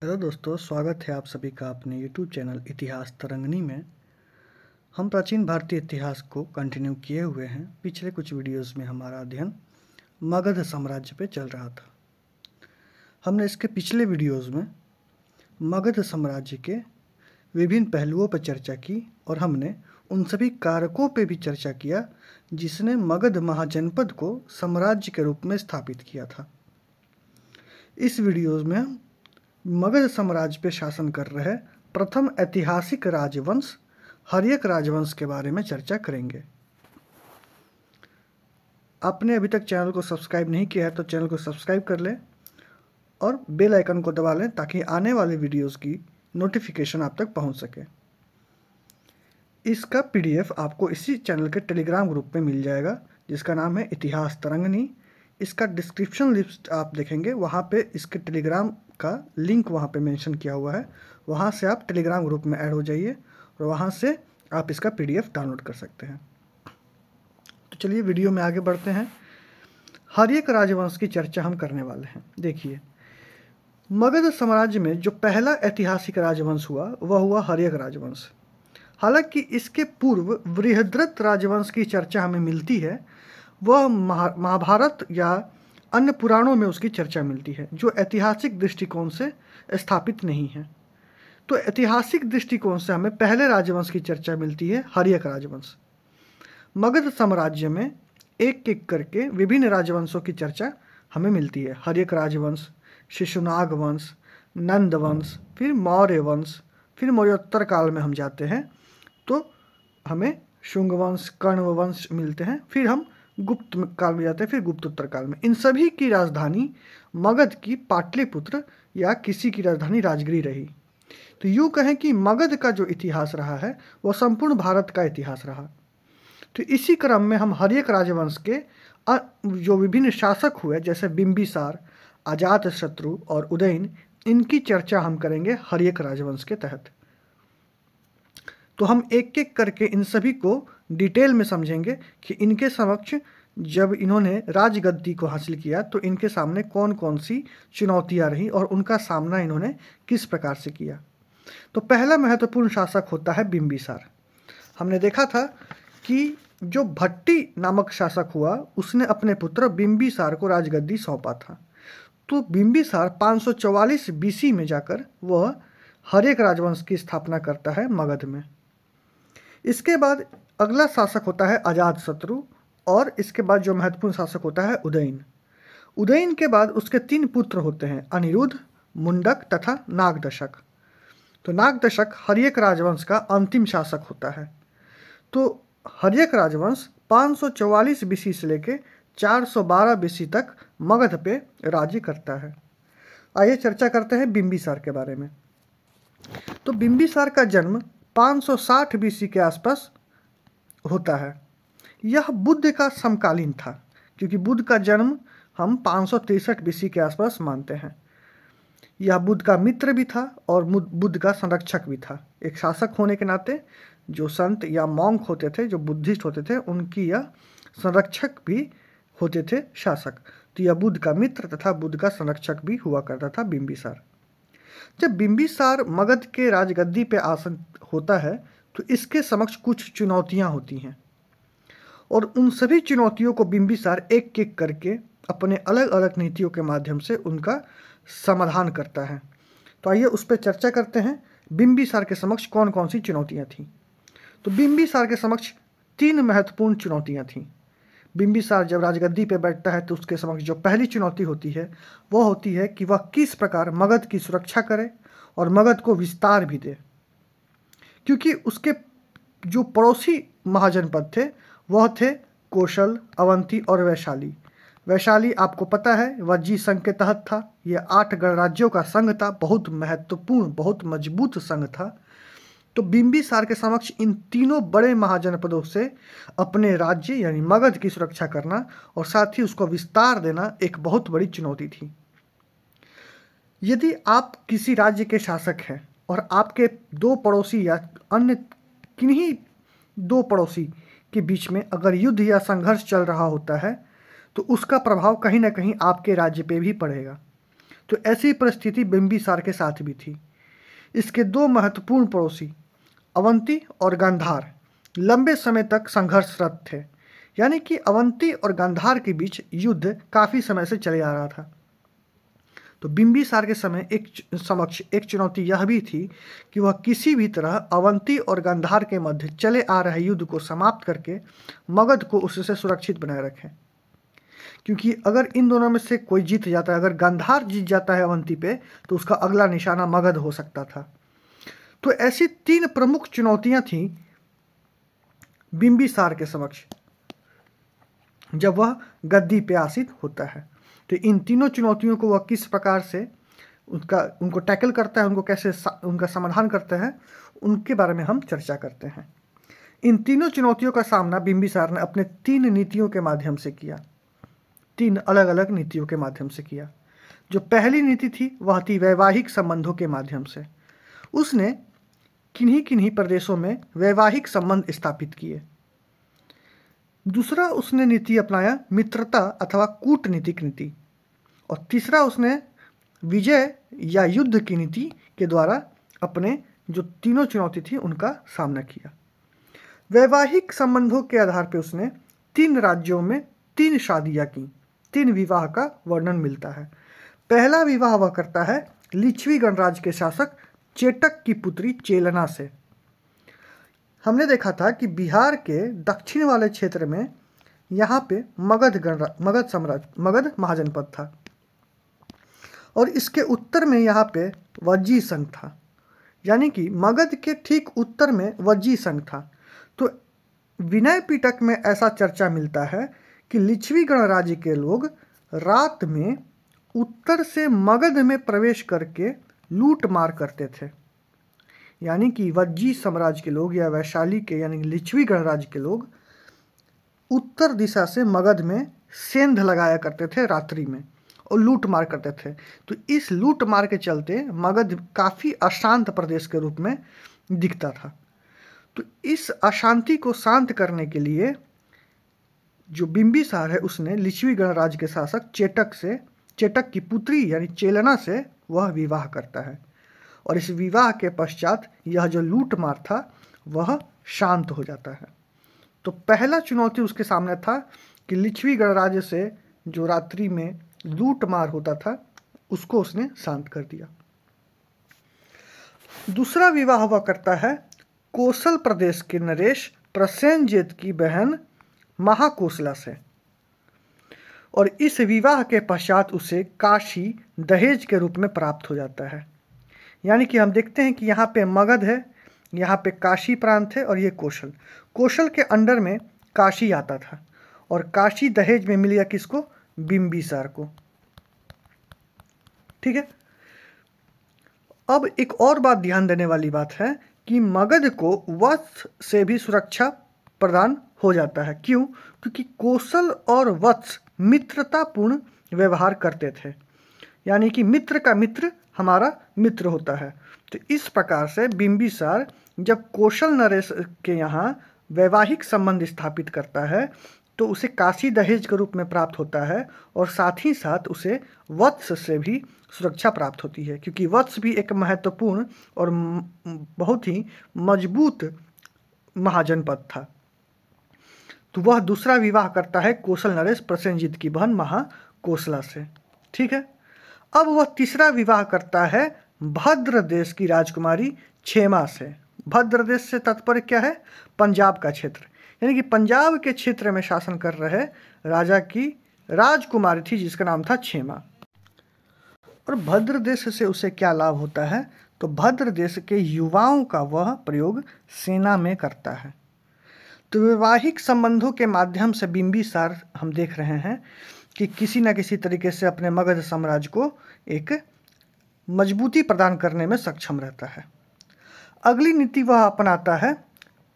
Hello दोस्तों, स्वागत है आप सभी का अपने यूट्यूब चैनल इतिहास तरंगनी में। हम प्राचीन भारतीय इतिहास को कंटिन्यू किए हुए हैं। पिछले कुछ वीडियोस में हमारा अध्ययन मगध साम्राज्य पे चल रहा था। हमने इसके पिछले वीडियोस में मगध साम्राज्य के विभिन्न पहलुओं पर चर्चा की और हमने उन सभी कारकों पे भी चर्चा किया जिसने मगध महाजनपद को साम्राज्य के रूप में स्थापित किया था। इस वीडियोस में हम मगध साम्राज्य पे शासन कर रहे प्रथम ऐतिहासिक राजवंश हर्यक राजवंश के बारे में चर्चा करेंगे। आपने अभी तक चैनल को सब्सक्राइब नहीं किया है तो चैनल को सब्सक्राइब कर लें और बेल आइकन को दबा लें ताकि आने वाले वीडियोस की नोटिफिकेशन आप तक पहुंच सके। इसका पीडीएफ आपको इसी चैनल के टेलीग्राम ग्रुप में मिल जाएगा जिसका नाम है इतिहास तरंगनी। इसका डिस्क्रिप्शन लिस्ट आप देखेंगे, वहाँ पे इसके टेलीग्राम का लिंक वहाँ पे मेंशन किया हुआ है। वहाँ से आप टेलीग्राम ग्रुप में ऐड हो जाइए और वहाँ से आप इसका पीडीएफ डाउनलोड कर सकते हैं। तो चलिए वीडियो में आगे बढ़ते हैं। हर्यक राजवंश की चर्चा हम करने वाले हैं। देखिए, मगध साम्राज्य में जो पहला ऐतिहासिक राजवंश हुआ वह हुआ हर्यक राजवंश। हालांकि इसके पूर्व बृहद्रथ राजवंश की चर्चा हमें मिलती है, वह महाभारत या अन्य पुराणों में उसकी चर्चा मिलती है जो ऐतिहासिक दृष्टिकोण से स्थापित नहीं है। तो ऐतिहासिक दृष्टिकोण से हमें पहले राजवंश की चर्चा मिलती है, हर्यक राजवंश। मगध साम्राज्य में एक एक करके विभिन्न राजवंशों की चर्चा हमें मिलती है। हर्यक राजवंश, शिशुनाग वंश, नंद वंश, फिर मौर्य वंश, फिर मौर्योत्तर काल में हम जाते हैं तो हमें शुंग वंश, कर्ण वंश मिलते हैं। फिर हम गुप्त काल में जाते हैं, फिर गुप्तोत्तर काल में। इन सभी की राजधानी मगध की पाटलिपुत्र या किसी की राजधानी राजगिरी रही। तो यूँ कहें कि मगध का जो इतिहास रहा है वह संपूर्ण भारत का इतिहास रहा। तो इसी क्रम में हम हर्यक राजवंश के जो विभिन्न शासक हुए जैसे बिंबिसार, अजातशत्रु और उदयन, इनकी चर्चा हम करेंगे हर्यक राजवंश के तहत। तो हम एक एक करके इन सभी को डिटेल में समझेंगे कि इनके समक्ष जब इन्होंने राजगद्दी को हासिल किया तो इनके सामने कौन कौन सी चुनौतियां रही और उनका सामना इन्होंने किस प्रकार से किया। तो पहला महत्वपूर्ण शासक होता है बिंबिसार। हमने देखा था कि जो भट्टी नामक शासक हुआ उसने अपने पुत्र बिंबिसार को राजगद्दी सौंपा था। तो बिंबिसार 544 बीसी में जाकर वह हर्यक राजवंश की स्थापना करता है मगध में। इसके बाद अगला शासक होता है अजातशत्रु और इसके बाद जो महत्वपूर्ण शासक होता है उदयन। उदयन के बाद उसके 3 पुत्र होते हैं, अनिरुद्ध, मुंडक तथा नागदशक। तो नागदशक हर्यक राजवंश का अंतिम शासक होता है। तो हर्यक राजवंश 544 बीसी से लेकर 412 बीसी तक मगध पे राज्य करता है। आइए चर्चा करते हैं बिंबिसार के बारे में। तो बिंबिसार का जन्म 560 बीसी के आसपास होता है। यह बुद्ध का समकालीन था क्योंकि बुद्ध का जन्म हम 563 बीसी के आसपास मानते हैं। यह बुद्ध का मित्र भी था और बुद्ध का संरक्षक भी था। एक शासक होने के नाते जो संत या मॉन्क होते थे, जो बुद्धिस्ट होते थे, उनकी यह संरक्षक भी होते थे शासक। तो यह बुद्ध का मित्र तथा बुद्ध का संरक्षक भी हुआ करता था बिंबिसार। जब बिंबिसार मगध के राजगद्दी पे आसन होता है तो इसके समक्ष कुछ चुनौतियां होती हैं और उन सभी चुनौतियों को बिंबिसार एक एक करके अपने अलग अलग नीतियों के माध्यम से उनका समाधान करता है। तो आइए उस पर चर्चा करते हैं बिंबिसार के समक्ष कौन कौन सी चुनौतियां थीं। तो बिंबिसार के समक्ष 3 महत्वपूर्ण चुनौतियां थीं। बिंबिसार जब राजगद्दी पे बैठता है तो उसके समक्ष जो पहली चुनौती होती है वह होती है कि वह किस प्रकार मगध की सुरक्षा करे और मगध को विस्तार भी दे, क्योंकि उसके जो पड़ोसी महाजनपद थे वह थे कौशल, अवंती और वैशाली। वैशाली आपको पता है वज्जी संघ के तहत था। यह 8 गणराज्यों का संघ था, बहुत महत्वपूर्ण, बहुत मजबूत संघ था। तो बिंबिसार के समक्ष इन तीनों बड़े महाजनपदों से अपने राज्य यानी मगध की सुरक्षा करना और साथ ही उसको विस्तार देना एक बहुत बड़ी चुनौती थी। यदि आप किसी राज्य के शासक हैं और आपके 2 पड़ोसी या अन्य किन्हीं 2 पड़ोसी के बीच में अगर युद्ध या संघर्ष चल रहा होता है तो उसका प्रभाव कहीं ना कहीं आपके राज्य पे भी पड़ेगा। तो ऐसी परिस्थिति बिंबिसार के साथ भी थी। इसके दो महत्वपूर्ण पड़ोसी अवंती और गांधार लंबे समय तक संघर्षरत थे, यानी कि अवंती और गांधार के बीच युद्ध काफ़ी समय से चले आ रहा था। तो बिंबिसार के समय समक्ष एक चुनौती यह भी थी कि वह किसी भी तरह अवंती और गांधार के मध्य चले आ रहे युद्ध को समाप्त करके मगध को उससे सुरक्षित बनाए रखें, क्योंकि अगर इन दोनों में से कोई जीत जाता है, अगर गांधार जीत जाता है अवंती पे, तो उसका अगला निशाना मगध हो सकता था। तो ऐसी 3 प्रमुख चुनौतियां थीं बिंबिसार के समक्ष जब वह गद्दी पे आसीन होता है। तो इन तीनों चुनौतियों को वह किस प्रकार से उनको टैकल करता है, उनको कैसे उनका समाधान करता है, उनके बारे में हम चर्चा करते हैं। इन तीनों चुनौतियों का सामना बिंबिसार ने अपने 3 नीतियों के माध्यम से किया, 3 अलग अलग नीतियों के माध्यम से किया। जो पहली नीति थी वह थी वैवाहिक संबंधों के माध्यम से। उसने किन्हीं किन्हीं प्रदेशों में वैवाहिक संबंध स्थापित किए। दूसरा उसने नीति अपनाया मित्रता अथवा कूटनीतिक नीति, और तीसरा उसने विजय या युद्ध की नीति के द्वारा अपने जो तीनों चुनौती थी उनका सामना किया। वैवाहिक संबंधों के आधार पर उसने 3 राज्यों में 3 शादियां की, 3 विवाह का वर्णन मिलता है। पहला विवाह वह करता है लिच्छवी गणराज्य के शासक चेटक की पुत्री चेलना से। हमने देखा था कि बिहार के दक्षिण वाले क्षेत्र में यहाँ पे मगध महाजनपद था, और इसके उत्तर में यहाँ पे वज्जी संघ था, यानी कि मगध के ठीक उत्तर में वज्जी संघ था। तो विनय पिटक में ऐसा चर्चा मिलता है कि लिच्छवी गणराज्य के लोग रात में उत्तर से मगध में प्रवेश करके लूट मार करते थे, यानी कि वज्जी साम्राज्य के लोग या वैशाली के यानी लिच्छवी गणराज्य के लोग उत्तर दिशा से मगध में सेंध लगाया करते थे रात्रि में और लूट मार करते थे। तो इस लूट मार के चलते मगध काफ़ी अशांत प्रदेश के रूप में दिखता था। तो इस अशांति को शांत करने के लिए जो बिंबिसार है उसने लिच्छवी गणराज्य के शासक चेटक की पुत्री यानी चेलना से वह विवाह करता है, और इस विवाह के पश्चात यह जो लूट मार था वह शांत हो जाता है। तो पहला चुनौती उसके सामने था कि लिच्छवी गणराज्य से जो रात्रि में लूट मार होता था उसको उसने शांत कर दिया। दूसरा विवाह वह करता है कोसल प्रदेश के नरेश प्रसेनजित की बहन महाकोसला से, और इस विवाह के पश्चात उसे काशी दहेज के रूप में प्राप्त हो जाता है। यानी कि हम देखते हैं कि यहाँ पे मगध है, यहाँ पे काशी प्रांत है, और ये कोशल के अंडर में काशी आता था, और काशी दहेज में मिल गया किसको? बिंबिसार को। ठीक है। अब एक और बात ध्यान देने वाली बात है कि मगध को वत्स से भी सुरक्षा प्रदान हो जाता है। क्यों? क्योंकि कोसल और वत्स मित्रतापूर्ण व्यवहार करते थे, यानी कि मित्र का मित्र हमारा मित्र होता है। तो इस प्रकार से बिंबिसार जब कौशल नरेश के यहाँ वैवाहिक संबंध स्थापित करता है तो उसे काशी दहेज के रूप में प्राप्त होता है, और साथ ही साथ उसे वत्स से भी सुरक्षा प्राप्त होती है, क्योंकि वत्स भी एक महत्वपूर्ण और बहुत ही मजबूत महाजनपद था। तो वह दूसरा विवाह करता है कौशल नरेश प्रसेनजित की बहन महाकोसला से। ठीक है। अब वह तीसरा विवाह करता है भद्र देश की राजकुमारी क्षेमा से। भद्र देश से तात्पर्य क्या है? पंजाब का क्षेत्र, यानी कि पंजाब के क्षेत्र में शासन कर रहे राजा की राजकुमारी थी जिसका नाम था क्षेमा। और भद्र देश से उसे क्या लाभ होता है? तो भद्र देश के युवाओं का वह प्रयोग सेना में करता है। तो वैवाहिक संबंधों के माध्यम से बिंबिसार हम देख रहे हैं कि किसी न किसी तरीके से अपने मगध साम्राज्य को एक मजबूती प्रदान करने में सक्षम रहता है। अगली नीति वह अपनाता है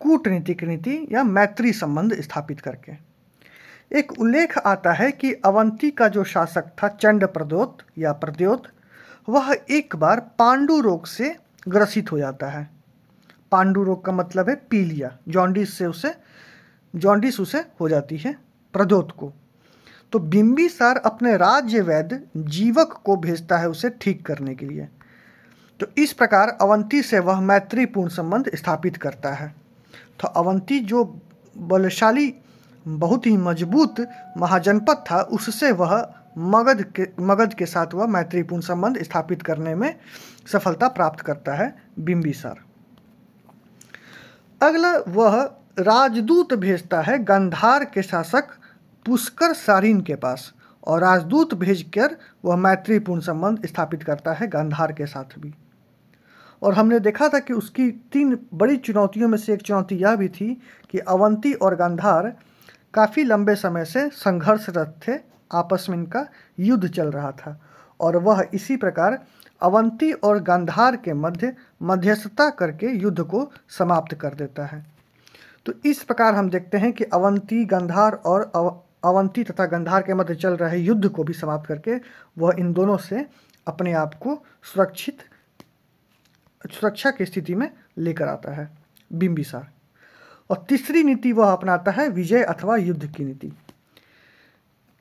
कूटनीतिक नीति या मैत्री संबंध स्थापित करके। एक उल्लेख आता है कि अवंती का जो शासक था चंड प्रद्योत, वह एक बार पांडु रोग से ग्रसित हो जाता है। पांडु रोग का मतलब है पीलिया, जॉन्डिस उसे हो जाती है प्रद्योत को। तो बिंबिसार अपने राज्य वैद्य जीवक को भेजता है उसे ठीक करने के लिए। तो इस प्रकार अवंती से वह मैत्रीपूर्ण संबंध स्थापित करता है। तो अवंती जो बलशाली बहुत ही मजबूत महाजनपद था, उससे वह मगध के साथ वह मैत्रीपूर्ण संबंध स्थापित करने में सफलता प्राप्त करता है बिंबिसार। अगला वह राजदूत भेजता है गांधार के शासक पुष्कर सारिन के पास, और राजदूत भेजकर वह मैत्रीपूर्ण संबंध स्थापित करता है गांधार के साथ भी। और हमने देखा था कि उसकी 3 बड़ी चुनौतियों में से एक चुनौती यह भी थी कि अवंती और गांधार काफ़ी लंबे समय से संघर्षरत थे, आपस में इनका युद्ध चल रहा था, और वह इसी प्रकार अवंती और गांधार के मध्य मध्यस्थता करके युद्ध को समाप्त कर देता है। तो इस प्रकार हम देखते हैं कि अवंती गांधार और अवंती तथा गांधार के मध्य चल रहे युद्ध को भी समाप्त करके वह इन दोनों से अपने आप को सुरक्षा की स्थिति में लेकर आता है बिंबिसार। और तीसरी नीति वह अपनाता है विजय अथवा युद्ध की नीति।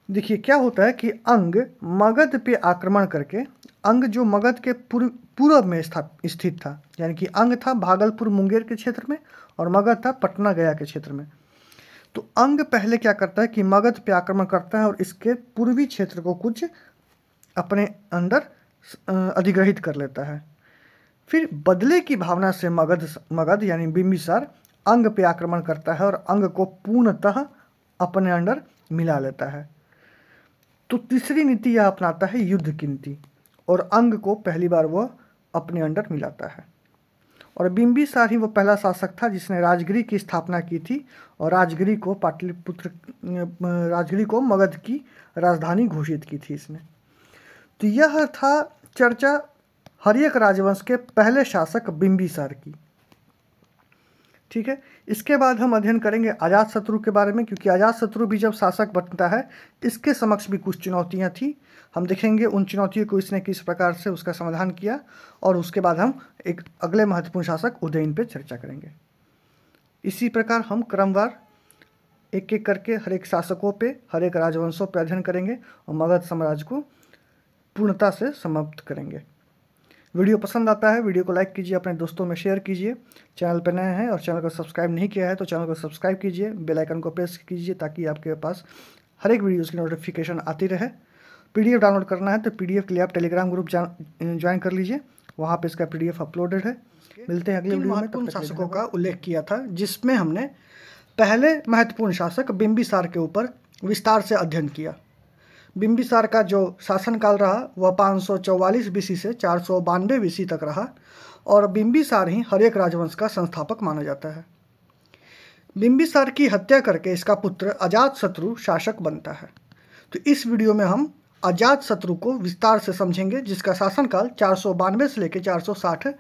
देखिए क्या होता है कि अंग मगध पे आक्रमण करके, अंग जो मगध के पूर्व में स्थित था, यानी कि अंग था भागलपुर मुंगेर के क्षेत्र में और मगध था पटना गया के क्षेत्र में। तो अंग पहले क्या करता है कि मगध पे आक्रमण करता है और इसके पूर्वी क्षेत्र को कुछ अपने अंदर अधिग्रहित कर लेता है। फिर बदले की भावना से मगध यानी बिंबिसार अंग पे आक्रमण करता है और अंग को पूर्णतः अपने अंदर मिला लेता है। तो तीसरी नीति यह अपनाता है युद्ध की नीति, और अंग को पहली बार वह अपने अंदर मिलाता है। और बिंबिसार ही वो पहला शासक था जिसने राजगिरी की स्थापना की थी, और राजगिरी को मगध की राजधानी घोषित की थी इसने। तो यह था चर्चा हर्यक राजवंश के पहले शासक बिंबिसार की। ठीक है, इसके बाद हम अध्ययन करेंगे अजातशत्रु के बारे में, क्योंकि अजातशत्रु भी जब शासक बनता है इसके समक्ष भी कुछ चुनौतियां थी। हम देखेंगे उन चुनौतियों को इसने किस प्रकार से उसका समाधान किया, और उसके बाद हम एक अगले महत्वपूर्ण शासक उदयन पे चर्चा करेंगे। इसी प्रकार हम क्रमवार एक एक करके हर एक शासकों पे, हर एक राजवंशों पे अध्ययन करेंगे और मगध साम्राज्य को पूर्णता से समाप्त करेंगे। वीडियो पसंद आता है वीडियो को लाइक कीजिए, अपने दोस्तों में शेयर कीजिए। चैनल पर नए हैं और चैनल को सब्सक्राइब नहीं किया है तो चैनल को सब्सक्राइब कीजिए, बेल आइकन को प्रेस कीजिए ताकि आपके पास हर एक वीडियोज़ की नोटिफिकेशन आती रहे। PDF डाउनलोड करना है तो PDF के लिए आप टेलीग्राम ग्रुप ज्वाइन कर लीजिए, वहाँ पे इसका PDF अपलोडेड है। मिलते हैं अगले वीडियो में। महत्वपूर्ण शासकों का उल्लेख किया था जिसमें हमने पहले महत्वपूर्ण शासक बिंबिसार के ऊपर विस्तार से अध्ययन किया। बिंबिसार का जो शासनकाल रहा वह 544 BC से 492 BC तक रहा, और बिंबिसार ही हर्यक राजवंश का संस्थापक माना जाता है। बिंबिसार की हत्या करके इसका पुत्र अजातशत्रु शासक बनता है। तो इस वीडियो में हम अजातशत्रु को विस्तार से समझेंगे, जिसका शासनकाल 492 से लेकर 460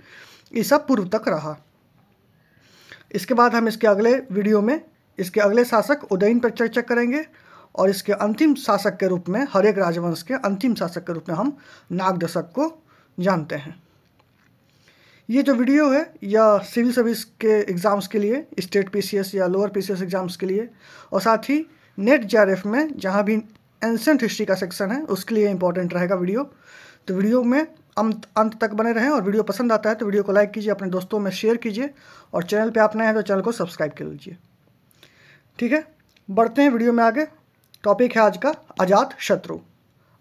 ईसा पूर्व तक रहा। इसके बाद हम इसके अगले वीडियो में इसके अगले शासक उदयन पर चर्चा करेंगे, और इसके अंतिम शासक के रूप में, हर्यक राजवंश के अंतिम शासक के रूप में हम नागदशक को जानते हैं। ये जो वीडियो है यह सिविल सर्विस के एग्ज़ाम्स के लिए, स्टेट PCS या लोअर PCS एग्ज़ाम्स के लिए, और साथ ही नेट JRF में जहाँ भी एंसेंट हिस्ट्री का सेक्शन है उसके लिए इंपॉर्टेंट रहेगा वीडियो। तो वीडियो में अंत तक बने रहें, और वीडियो पसंद आता है तो वीडियो को लाइक कीजिए, अपने दोस्तों में शेयर कीजिए, और चैनल पे आप नए हैं तो चैनल को सब्सक्राइब कर लीजिए। ठीक है, बढ़ते हैं वीडियो में आगे। टॉपिक है आज का अजातशत्रु।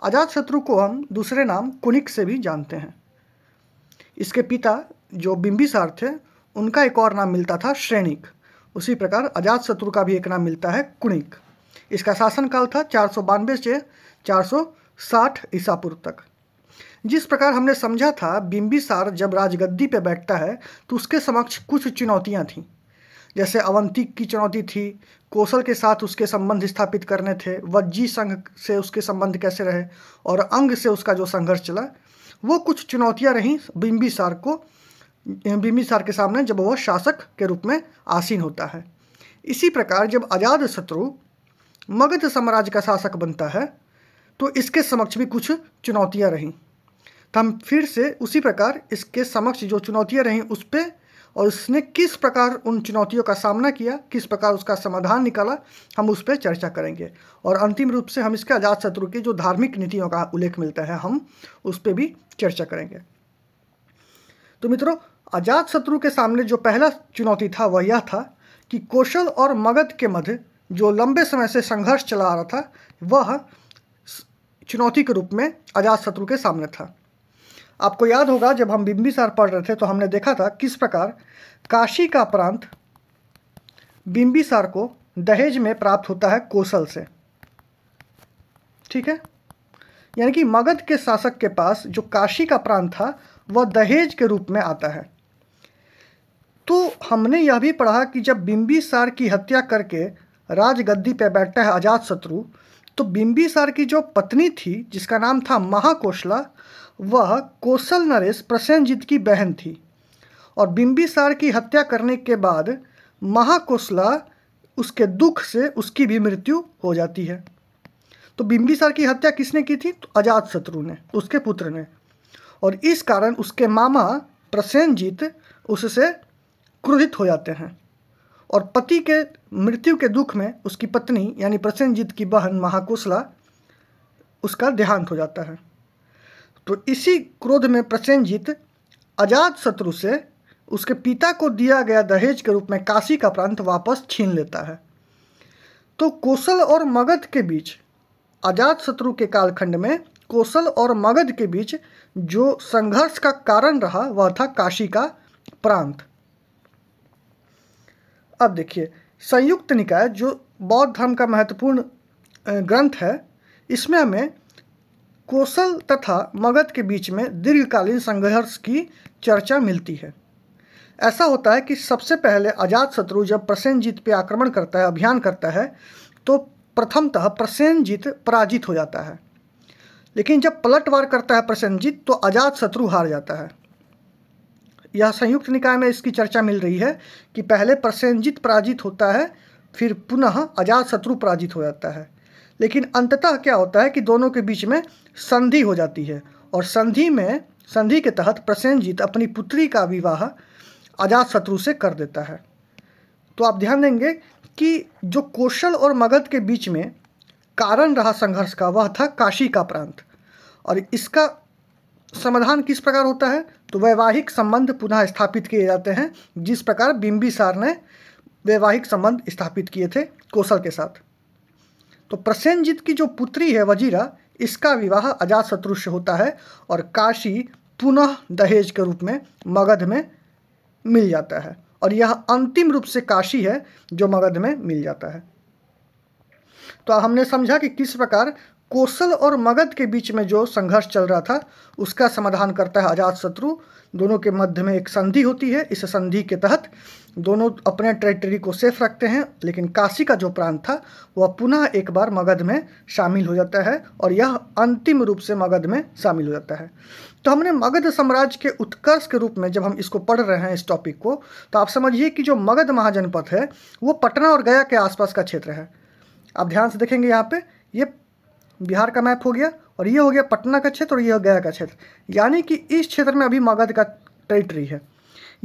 अजातशत्रु को हम दूसरे नाम कुनिक से भी जानते हैं। इसके पिता जो बिंबिसार थे उनका एक और नाम मिलता था श्रेणिक, उसी प्रकार अजातशत्रु का भी एक नाम मिलता है कुनिक। इसका शासनकाल था 492 से 460 ईसा पूर्व तक। जिस प्रकार हमने समझा था बिंबिसार जब राजगद्दी पे बैठता है तो उसके समक्ष कुछ चुनौतियां थीं, जैसे अवंती की चुनौती थी, कौशल के साथ उसके संबंध स्थापित करने थे, वज्जी संघ से उसके संबंध कैसे रहे, और अंग से उसका जो संघर्ष चला, वो कुछ चुनौतियां रहीं बिंबिसार के सामने जब वह शासक के रूप में आसीन होता है। इसी प्रकार जब अजातशत्रु मगध साम्राज्य का शासक बनता है तो इसके समक्ष भी कुछ चुनौतियां रहीं। तो हम फिर से उसी प्रकार इसके समक्ष जो चुनौतियां रहीं उस पर और उसने किस प्रकार उन चुनौतियों का सामना किया, किस प्रकार उसका समाधान निकाला, हम उस पर चर्चा करेंगे। और अंतिम रूप से हम इसके अजातशत्रु की जो धार्मिक नीतियों का उल्लेख मिलता है हम उस पर भी चर्चा करेंगे। तो मित्रों, अजातशत्रु के सामने जो पहला चुनौती था वह यह था कि कौशल और मगध के मध्य जो लंबे समय से संघर्ष चला आ रहा था वह चुनौती के रूप में अजातशत्रु के सामने था। आपको याद होगा जब हम बिंबिसार पढ़ रहे थे तो हमने देखा था किस प्रकार काशी का प्रांत बिंबिसार को दहेज में प्राप्त होता है कौशल से। ठीक है, यानी कि मगध के शासक के पास जो काशी का प्रांत था वह दहेज के रूप में आता है। तो हमने यह भी पढ़ा कि जब बिंबिसार की हत्या करके राजगद्दी पर बैठता है अजातशत्रु, तो बिंबिसार की जो पत्नी थी जिसका नाम था महाकोशला, वह कौशल नरेश प्रसेनजित की बहन थी। और बिंबिसार की हत्या करने के बाद महाकोशला उसके दुख से उसकी भी मृत्यु हो जाती है। तो बिंबिसार की हत्या किसने की थी? तो अजातशत्रु ने, उसके पुत्र ने। और इस कारण उसके मामा प्रसेनजित उससे क्रोधित हो जाते हैं और पति के मृत्यु के दुख में उसकी पत्नी यानी प्रसेनजित की बहन महाकोशला उसका देहांत हो जाता है। तो इसी क्रोध में प्रसेनजित अजातशत्रु से उसके पिता को दिया गया दहेज के रूप में काशी का प्रांत वापस छीन लेता है। तो कौशल और मगध के बीच, अजातशत्रु के कालखंड में कौशल और मगध के बीच जो संघर्ष का कारण रहा वह था काशी का प्रांत। अब देखिए, संयुक्त निकाय जो बौद्ध धर्म का महत्वपूर्ण ग्रंथ है, इसमें हमें कौशल तथा मगध के बीच में दीर्घकालीन संघर्ष की चर्चा मिलती है। ऐसा होता है कि सबसे पहले अजातशत्रु जब प्रसेनजित पे आक्रमण करता है, अभियान करता है, तो प्रथमतः प्रसेनजित पराजित हो जाता है। लेकिन जब पलटवार करता है प्रसेनजित तो अजातशत्रु हार जाता है। यह संयुक्त निकाय में इसकी चर्चा मिल रही है कि पहले प्रसेनजित पराजित होता है, फिर पुनः अजातशत्रु पराजित हो जाता है। लेकिन अंततः क्या होता है कि दोनों के बीच में संधि हो जाती है और संधि के तहत प्रसेनजित अपनी पुत्री का विवाह अजातशत्रु से कर देता है। तो आप ध्यान देंगे कि जो कौशल और मगध के बीच में कारण रहा संघर्ष का वह था काशी का प्रांत। और इसका समाधान किस प्रकार होता है? तो वैवाहिक संबंध पुनः स्थापित किए जाते हैं, जिस प्रकार बिंबिसार ने वैवाहिक संबंध स्थापित किए थे कौशल के साथ। तो प्रसेनजित की जो पुत्री है वजीरा, इसका विवाह अजातशत्रु से होता है और काशी पुनः दहेज के रूप में मगध में मिल जाता है। और यह अंतिम रूप से काशी है जो मगध में मिल जाता है। तो हमने समझा कि किस प्रकार कौशल और मगध के बीच में जो संघर्ष चल रहा था उसका समाधान करता है अजातशत्रु। दोनों के मध्य में एक संधि होती है, इस संधि के तहत दोनों अपने टेरिटरी को सेफ रखते हैं, लेकिन काशी का जो प्रांत था वह पुनः एक बार मगध में शामिल हो जाता है और यह अंतिम रूप से मगध में शामिल हो जाता है। तो हमने मगध साम्राज्य के उत्कर्ष के रूप में जब हम इसको पढ़ रहे हैं इस टॉपिक को, तो आप समझिए कि जो मगध महाजनपद है वो पटना और गया के आसपास का क्षेत्र है। आप ध्यान से देखेंगे यहाँ पे, ये बिहार का मैप हो गया और ये हो गया पटना का क्षेत्र और ये हो गया का क्षेत्र, यानी कि इस क्षेत्र में अभी मगध का टेरिटरी है।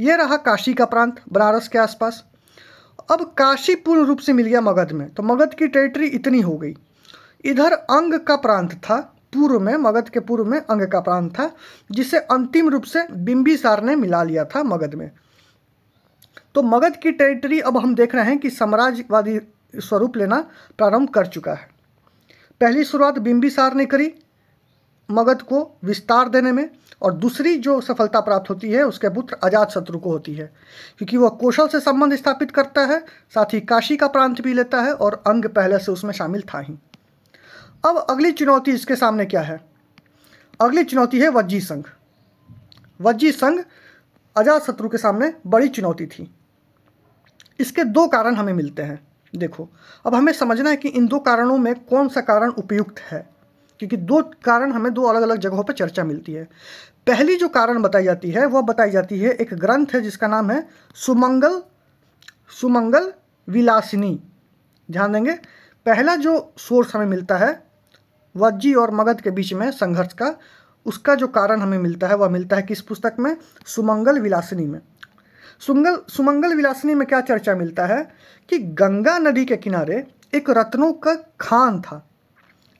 ये रहा काशी का प्रांत बनारस के आसपास। अब काशी पूर्ण रूप से मिल गया मगध में, तो मगध की टेरिटरी इतनी हो गई। इधर अंग का प्रांत था पूर्व में, मगध के पूर्व में अंग का प्रांत था, जिसे अंतिम रूप से बिंबिसार ने मिला लिया था मगध में। तो मगध की टेरिटरी अब हम देख रहे हैं कि साम्राज्यवादी स्वरूप लेना प्रारंभ कर चुका है। पहली शुरुआत बिंबिसार ने करी मगध को विस्तार देने में, और दूसरी जो सफलता प्राप्त होती है उसके पुत्र अजातशत्रु को होती है, क्योंकि वह कौशल से संबंध स्थापित करता है, साथ ही काशी का प्रांत भी लेता है और अंग पहले से उसमें शामिल था ही। अब अगली चुनौती इसके सामने क्या है? अगली चुनौती है वज्जी संघ। वज्जी संघ अजातशत्रु के सामने बड़ी चुनौती थी। इसके दो कारण हमें मिलते हैं। देखो, अब हमें समझना है कि इन दो कारणों में कौन सा कारण उपयुक्त है, क्योंकि दो कारण हमें दो अलग अलग जगहों पर चर्चा मिलती है। पहली जो कारण बताई जाती है वह बताई जाती है, एक ग्रंथ है जिसका नाम है सुमंगल विलासिनी। ध्यान देंगे, पहला जो सोर्स हमें मिलता है वज्जी और मगध के बीच में संघर्ष का, उसका जो कारण हमें मिलता है वह मिलता है किस पुस्तक में? सुमंगल विलासिनी में। सुमंगल विलासिनी में क्या चर्चा मिलता है कि गंगा नदी के किनारे एक रत्नों का खान था।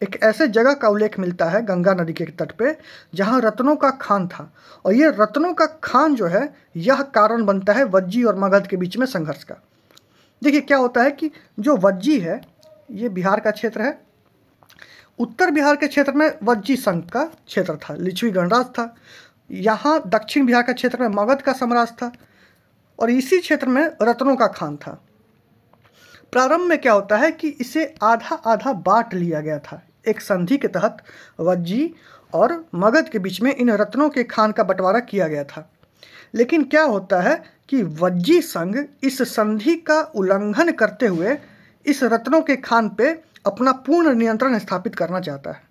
एक ऐसे जगह का उल्लेख मिलता है गंगा नदी के तट पे जहाँ रत्नों का खान था, और ये रत्नों का खान जो है यह कारण बनता है वज्जी और मगध के बीच में संघर्ष का। देखिए क्या होता है कि जो वज्जी है ये बिहार का क्षेत्र है, उत्तर बिहार के क्षेत्र में वज्जी संघ का क्षेत्र था, लिच्छवी गणराज था। यहाँ दक्षिण बिहार का क्षेत्र में मगध का साम्राज्य था, और इसी क्षेत्र में रत्नों का खान था। प्रारंभ में क्या होता है कि इसे आधा आधा बांट लिया गया था। एक संधि के तहत वज्जी और मगध के बीच में इन रत्नों के खान का बंटवारा किया गया था। लेकिन क्या होता है कि वज्जी संघ इस संधि का उल्लंघन करते हुए इस रत्नों के खान पे अपना पूर्ण नियंत्रण स्थापित करना चाहता है।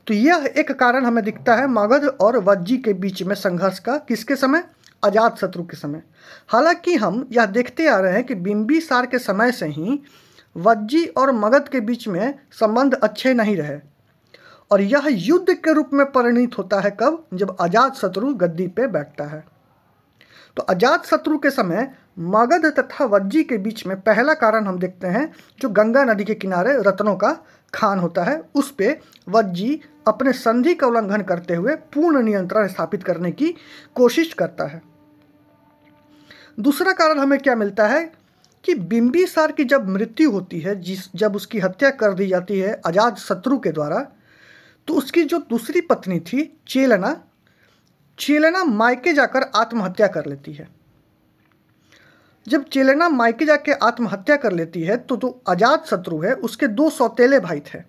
तो यह एक कारण हमें दिखता है मगध और वज्जी के बीच में संघर्ष का। किसके समय? अजातशत्रु के समय। हालांकि हम यह देखते आ रहे हैं कि बिंबिसार के समय से ही वज्जी और मगध के बीच में संबंध अच्छे नहीं रहे, और यह युद्ध के रूप में परिणत होता है कब? जब अजातशत्रु गद्दी पे बैठता है। तो अजातशत्रु के समय मगध तथा वज्जी के बीच में पहला कारण हम देखते हैं जो गंगा नदी के किनारे रत्नों का खान होता है, उस पे वज्जी अपने संधि का उल्लंघन करते हुए पूर्ण नियंत्रण स्थापित करने की कोशिश करता है। दूसरा कारण हमें क्या मिलता है कि बिंबिसार की जब मृत्यु होती है, जब उसकी हत्या कर दी जाती है अजातशत्रु के द्वारा, तो उसकी जो दूसरी पत्नी थी चेलेना मायके जाकर आत्महत्या कर लेती है। जब चेलेना मायके जाके आत्महत्या कर लेती है तो जो अजातशत्रु है उसके दो सौतेले भाई थे।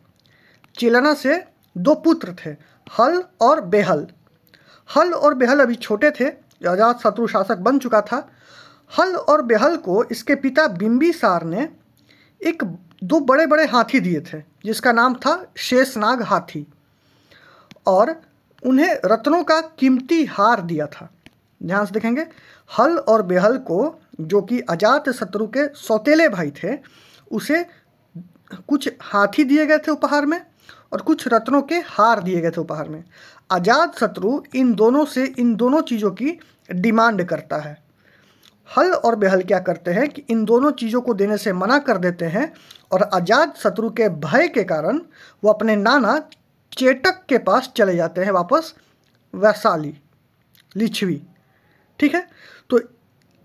चेलेना से दो पुत्र थे, हल और बेहल। हल और बेहल अभी छोटे थे, अजातशत्रु शासक बन चुका था। हल और बेहल को इसके पिता बिंबिसार ने दो बड़े बड़े हाथी दिए थे जिसका नाम था शेषनाग हाथी, और उन्हें रत्नों का कीमती हार दिया था। ध्यान से देखेंगे, हल और बेहल को, जो कि अजातशत्रु के सौतेले भाई थे, उसे कुछ हाथी दिए गए थे उपहार में और कुछ रत्नों के हार दिए गए थे उपहार में। अजातशत्रु इन दोनों चीज़ों की डिमांड करता है। हल और बेहल क्या करते हैं कि इन दोनों चीज़ों को देने से मना कर देते हैं, और अजातशत्रु के भय के कारण वो अपने नाना चेटक के पास चले जाते हैं, वापस वैशाली, लिच्छवी। ठीक है, तो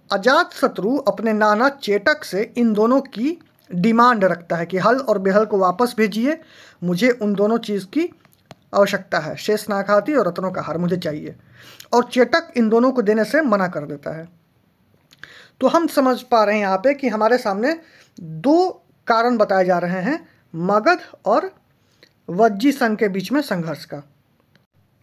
अजातशत्रु अपने नाना चेटक से इन दोनों की डिमांड रखता है कि हल और बेहल को वापस भेजिए, मुझे उन दोनों चीज़ की आवश्यकता है, शेषनाग हाथी और रत्नों का हार मुझे चाहिए। और चेटक इन दोनों को देने से मना कर देता है। तो हम समझ पा रहे हैं यहाँ पे कि हमारे सामने दो कारण बताए जा रहे हैं मगध और वज्जी संघ के बीच में संघर्ष का।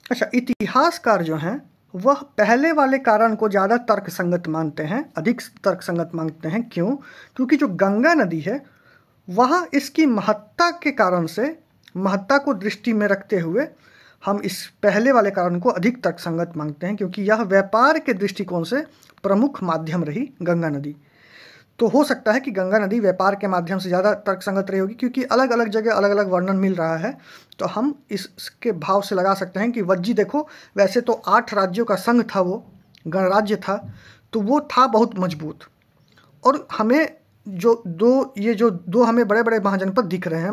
अच्छा, इतिहासकार जो हैं वह पहले वाले कारण को ज़्यादा तर्कसंगत मानते हैं, अधिक तर्कसंगत मानते हैं। क्यों? क्योंकि जो गंगा नदी है वहाँ इसकी महत्ता के कारण से, महत्ता को दृष्टि में रखते हुए हम इस पहले वाले कारण को अधिक तर्कसंगत मानते हैं, क्योंकि यह व्यापार के दृष्टिकोण से प्रमुख माध्यम रही गंगा नदी। तो हो सकता है कि गंगा नदी व्यापार के माध्यम से ज़्यादा तर्कसंगत रही होगी, क्योंकि अलग अलग जगह अलग अलग वर्णन मिल रहा है। तो हम इसके भाव से लगा सकते हैं कि वज्जी, देखो वैसे तो 8 राज्यों का संघ था, वो गणराज्य था, तो वो था बहुत मजबूत। और हमें जो दो हमें बड़े बड़े महाजनपद दिख रहे हैं,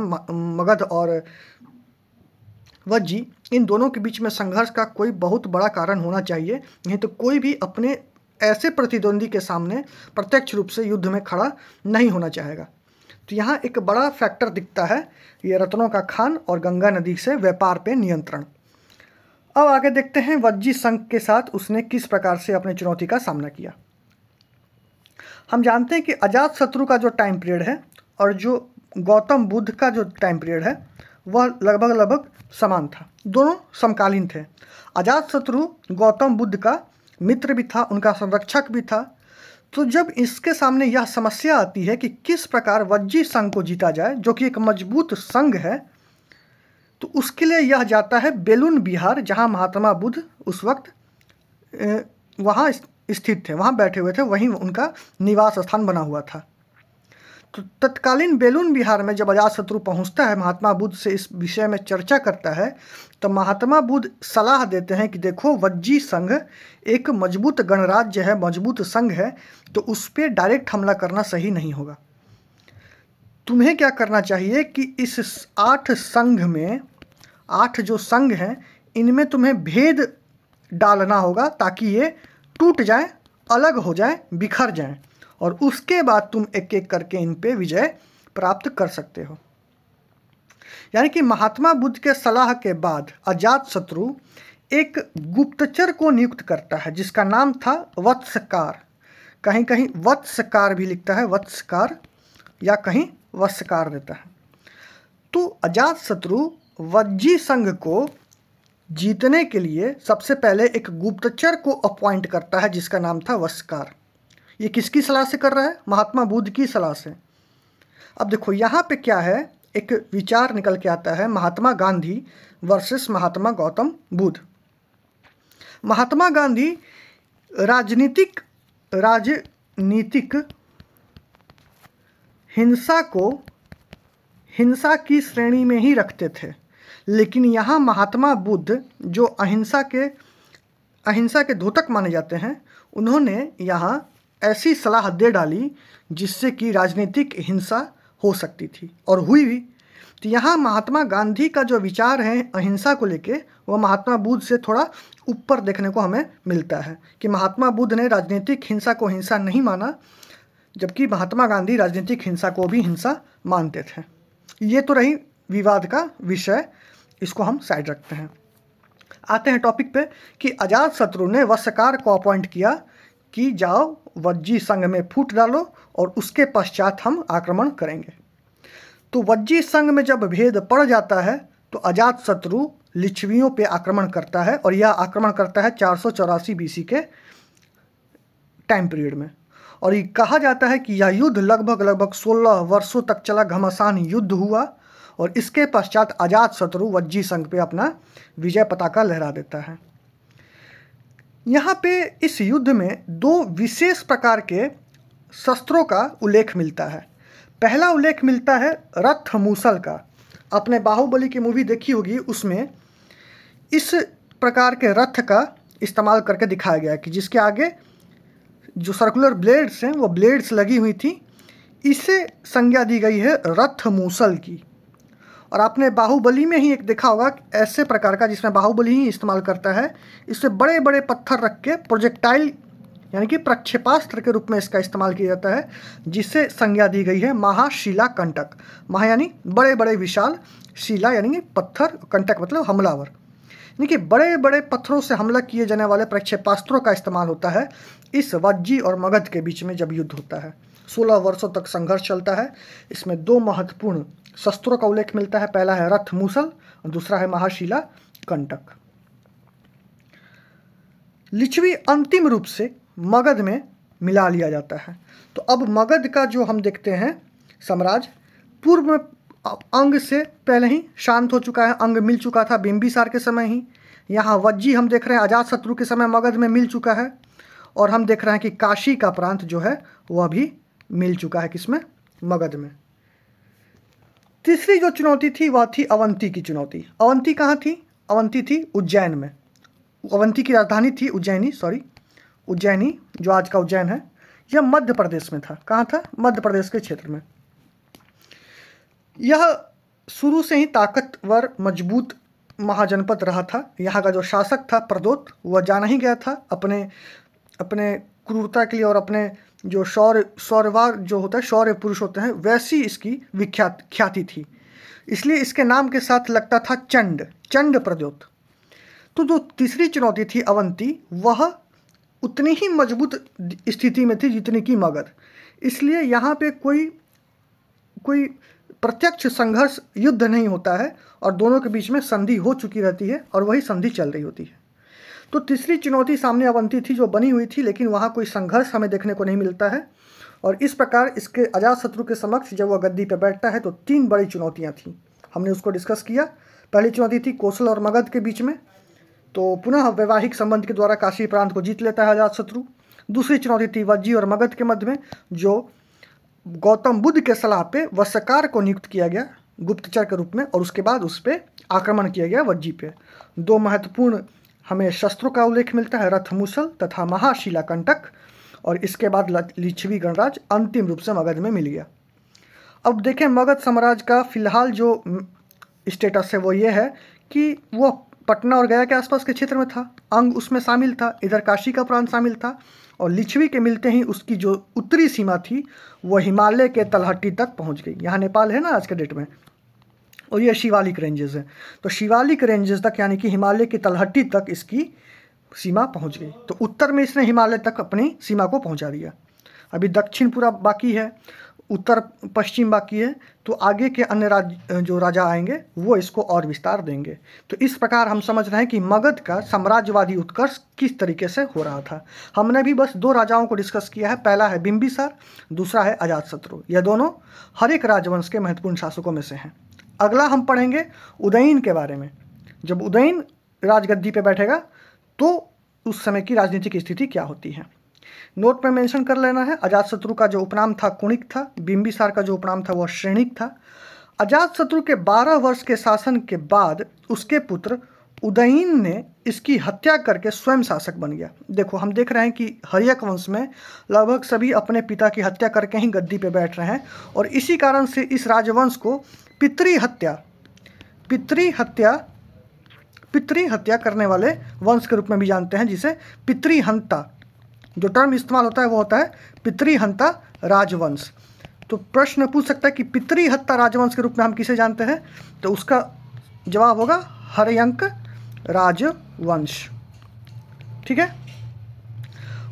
मगध और वज्जी, इन दोनों के बीच में संघर्ष का कोई बहुत बड़ा कारण होना चाहिए, नहीं तो कोई भी अपने ऐसे प्रतिद्वंदी के सामने प्रत्यक्ष रूप से युद्ध में खड़ा नहीं होना चाहेगा। तो यहाँ एक बड़ा फैक्टर दिखता है, ये रत्नों का खान और गंगा नदी से व्यापार पे नियंत्रण। अब आगे देखते हैं वज्जी संघ के साथ उसने किस प्रकार से अपनी चुनौती का सामना किया। हम जानते हैं कि अजातशत्रु का जो टाइम पीरियड है और जो गौतम बुद्ध का जो टाइम पीरियड है वह लगभग समान था, दोनों समकालीन थे। अजातशत्रु गौतम बुद्ध का मित्र भी था, उनका संरक्षक भी था। तो जब इसके सामने यह समस्या आती है कि किस प्रकार वज्जी संघ को जीता जाए, जो कि एक मजबूत संघ है, तो उसके लिए यह जाता है बेलून बिहार, जहाँ महात्मा बुद्ध उस वक्त वहाँ स्थित थे, वहाँ बैठे हुए थे, वहीं उनका निवास स्थान बना हुआ था। तो तत्कालीन बेलून बिहार में जब अजातशत्रु पहुंचता है, महात्मा बुद्ध से इस विषय में चर्चा करता है, तो महात्मा बुद्ध सलाह देते हैं कि देखो, वज्जी संघ एक मजबूत गणराज्य है, मजबूत संघ है, तो उस पर डायरेक्ट हमला करना सही नहीं होगा। तुम्हें क्या करना चाहिए कि इस 8 संघ में, 8 जो संघ हैं, इनमें तुम्हें भेद डालना होगा ताकि ये टूट जाएं, अलग हो जाएं, बिखर जाएं, और उसके बाद तुम एक एक करके इन पे विजय प्राप्त कर सकते हो। यानी कि महात्मा बुद्ध के सलाह के बाद अजातशत्रु एक गुप्तचर को नियुक्त करता है जिसका नाम था वत्सकार। कहीं कहीं वत्सकार भी लिखता है, वत्सकार, या कहीं वत्सकार देता है। तो अजातशत्रु वज्जी संघ को जीतने के लिए सबसे पहले एक गुप्तचर को अपॉइंट करता है जिसका नाम था वत्सकार। ये किसकी सलाह से कर रहा है? महात्मा बुद्ध की सलाह से। अब देखो यहाँ पे क्या है, एक विचार निकल के आता है, महात्मा गांधी वर्सेस महात्मा गौतम बुद्ध। महात्मा गांधी राजनीतिक हिंसा को हिंसा की श्रेणी में ही रखते थे, लेकिन यहाँ महात्मा बुद्ध जो अहिंसा के द्योतक माने जाते हैं, उन्होंने यहाँ ऐसी सलाह दे डाली जिससे कि राजनीतिक हिंसा हो सकती थी, और हुई भी। तो यहाँ महात्मा गांधी का जो विचार है अहिंसा को लेके, वह महात्मा बुद्ध से थोड़ा ऊपर देखने को हमें मिलता है कि महात्मा बुद्ध ने राजनीतिक हिंसा को हिंसा नहीं माना, जबकि महात्मा गांधी राजनीतिक हिंसा को भी हिंसा मानते थे। ये तो रही विवाद का विषय, इसको हम साइड रखते हैं। आते हैं टॉपिक पे कि अजातशत्रु ने वत्सकार को अपॉइंट किया कि जाओ वज्जी संघ में फूट डालो और उसके पश्चात हम आक्रमण करेंगे। तो वज्जी संघ में जब भेद पड़ जाता है तो अजातशत्रु लिच्छवियों पे आक्रमण करता है, और यह आक्रमण करता है 484 BC के टाइम पीरियड में। और ये कहा जाता है कि यह युद्ध लगभग 16 वर्षों तक चला, घमासान युद्ध हुआ, और इसके पश्चात अजातशत्रु वज्जी संघ पे अपना विजय पताका लहरा देता है। यहाँ पे इस युद्ध में 2 विशेष प्रकार के शस्त्रों का उल्लेख मिलता है। पहला उल्लेख मिलता है रथ मूसल का। आपने बाहुबली की मूवी देखी होगी, उसमें इस प्रकार के रथ का इस्तेमाल करके दिखाया गया है कि जिसके आगे जो सर्कुलर ब्लेड्स हैं वो ब्लेड्स लगी हुई थी। इसे संज्ञा दी गई है रथ मूसल की। और आपने बाहुबली में ही एक देखा होगा ऐसे प्रकार का, जिसमें बाहुबली ही इस्तेमाल करता है। इससे बड़े बड़े पत्थर रख के प्रोजेक्टाइल यानी कि प्रक्षेपास्त्र के रूप में इसका इस्तेमाल किया जाता है, जिससे संज्ञा दी गई है महाशिला कंटक। महा यानी बड़े बड़े विशाल, शिला यानी कि पत्थर, कंटक मतलब हमलावर, यानी कि बड़े बड़े पत्थरों से हमला किए जाने वाले प्रक्षेपास्त्रों का इस्तेमाल होता है इस वज्जी और मगध के बीच में जब युद्ध होता है। 16 वर्षों तक संघर्ष चलता है। इसमें 2 महत्वपूर्ण शस्त्रों का उल्लेख मिलता है। पहला है रथ मूसल और दूसरा है महाशिला कंटक। लिच्छवी अंतिम रूप से मगध में मिला लिया जाता है। तो अब मगध का जो हम देखते हैं साम्राज्य, पूर्व में अंग से पहले ही शांत हो चुका है, अंग मिल चुका था बिंबिसार के समय ही। यहाँ वज्जी हम देख रहे हैं अजातशत्रु के समय मगध में मिल चुका है, और हम देख रहे हैं कि काशी का प्रांत जो है वह भी मिल चुका है किसमें? मगध में। तीसरी जो चुनौती थी वह थी अवंती की चुनौती। अवंती कहाँ थी? अवंती थी उज्जैन में। अवंती की राजधानी थी उज्जैनी जो आज का उज्जैन है, यह मध्य प्रदेश में था। कहाँ था? मध्य प्रदेश के क्षेत्र में। यह शुरू से ही ताकतवर मजबूत महाजनपद रहा था। यहाँ का जो शासक था प्रदोत, वह जाना ही गया था अपने क्रूरता के लिए और अपने जो शौर्यवार जो होता है, शौर्य पुरुष होते हैं, वैसी इसकी ख्याति थी। इसलिए इसके नाम के साथ लगता था चंड प्रदोत। तो जो तीसरी चुनौती थी अवंती, वह उतनी ही मजबूत स्थिति में थी जितनी की मगध। इसलिए यहाँ पे कोई प्रत्यक्ष संघर्ष युद्ध नहीं होता है, और दोनों के बीच में संधि हो चुकी रहती है, और वही संधि चल रही होती है। तो तीसरी चुनौती सामने अवंती थी जो बनी हुई थी, लेकिन वहाँ कोई संघर्ष हमें देखने को नहीं मिलता है। और इस प्रकार इसके अजातशत्रु के समक्ष जब वह गद्दी पर बैठता है तो 3 बड़ी चुनौतियाँ थीं। हमने उसको डिस्कस किया। पहली चुनौती थी कोसल और मगध के बीच में, तो पुनः वैवाहिक संबंध के द्वारा काशी प्रांत को जीत लेता है अजातशत्रु। दूसरी चुनौती थी वज्जी और मगध के मध्य में, जो गौतम बुद्ध के सलाह पे वस्यकार को नियुक्त किया गया गुप्तचर के रूप में, और उसके बाद उस पर आक्रमण किया गया वज्जी पे। 2 महत्वपूर्ण हमें शस्त्रों का उल्लेख मिलता है, रथमुसल तथा महाशिलाकंटक, और इसके बाद लिच्छवी गणराज्य अंतिम रूप से मगध में मिल गया। अब देखें मगध साम्राज्य का फिलहाल जो स्टेटस है वो ये है कि वो पटना और गया के आसपास के क्षेत्र में था, अंग उसमें शामिल था, इधर काशी का प्रांत शामिल था, और लिच्छवी के मिलते ही उसकी जो उत्तरी सीमा थी वो हिमालय के तलहटी तक पहुंच गई। यहाँ नेपाल है ना आज के डेट में, और ये शिवालिक रेंजेस है, तो शिवालिक रेंजेस तक यानी कि हिमालय की तलहटी तक इसकी सीमा पहुंच गई। तो उत्तर में इसने हिमालय तक अपनी सीमा को पहुंचा दिया। अभी दक्षिण पूरा बाकी है, उत्तर पश्चिम बाकी है, तो आगे के अन्य जो राजा आएंगे वो इसको और विस्तार देंगे। तो इस प्रकार हम समझ रहे हैं कि मगध का साम्राज्यवादी उत्कर्ष किस तरीके से हो रहा था। हमने भी बस 2 राजाओं को डिस्कस किया है, पहला है बिंबिसार, दूसरा है अजातशत्रु। यह दोनों हर एक राजवंश के महत्वपूर्ण शासकों में से हैं। अगला हम पढ़ेंगे उदयन के बारे में। जब उदयन राजगद्दी पे बैठेगा तो उस समय की राजनीतिक स्थिति क्या होती है। नोट में मेंशन कर लेना है, अजातशत्रु का जो उपनाम था कुणिक था, बिंबिसार का जो उपनाम था वह श्रेणिक था। अजातशत्रु के 12 वर्ष के शासन के बाद उसके पुत्र उदयन ने इसकी हत्या करके स्वयं शासक बन गया। देखो हम देख रहे हैं कि हर्यक वंश में लगभग सभी अपने पिता की हत्या करके ही गद्दी पे बैठ रहे हैं, और इसी कारण से इस राजवंश को पितृ हत्या करने वाले वंश के रूप में भी जानते हैं, जिसे पितृहंता जो टर्म इस्तेमाल होता है वो होता है पितृहंता राजवंश। तो प्रश्न पूछ सकता है कि पितृहत्ता राजवंश के रूप में हम किसे जानते हैं, तो उसका जवाब होगा हर्यंक राजवंश। ठीक है।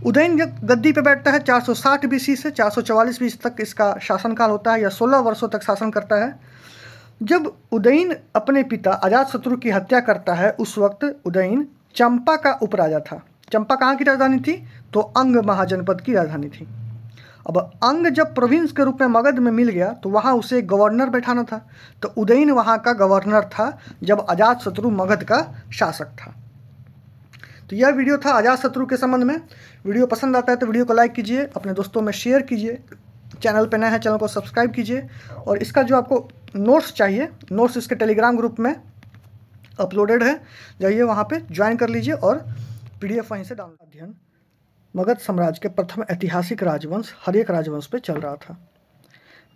उदयन गद्दी पे बैठता है 460 BC से 444 BC तक इसका शासनकाल होता है, या 16 वर्षों तक शासन करता है। जब उदयन अपने पिता अजातशत्रु की हत्या करता है उस वक्त उदयन चंपा का उपराजा था। चंपा कहाँ की राजधानी थी, तो अंग महाजनपद की राजधानी थी। अब अंग जब प्रोविंस के रूप में मगध में मिल गया तो वहाँ उसे गवर्नर बैठाना था, तो उदयन वहाँ का गवर्नर था जब अजातशत्रु मगध का शासक था। तो यह वीडियो था अजातशत्रु के संबंध में। वीडियो पसंद आता है तो वीडियो को लाइक कीजिए, अपने दोस्तों में शेयर कीजिए, चैनल पर नए हैं चैनल को सब्सक्राइब कीजिए, और इसका जो आपको नोट्स चाहिए, नोट्स इसके टेलीग्राम ग्रुप में अपलोडेड है, जाइए वहाँ पे ज्वाइन कर लीजिए और PDF वहीं से डाउनलोड। अध्ययन मगध साम्राज्य के प्रथम ऐतिहासिक राजवंश हर्यक राजवंश पे चल रहा था।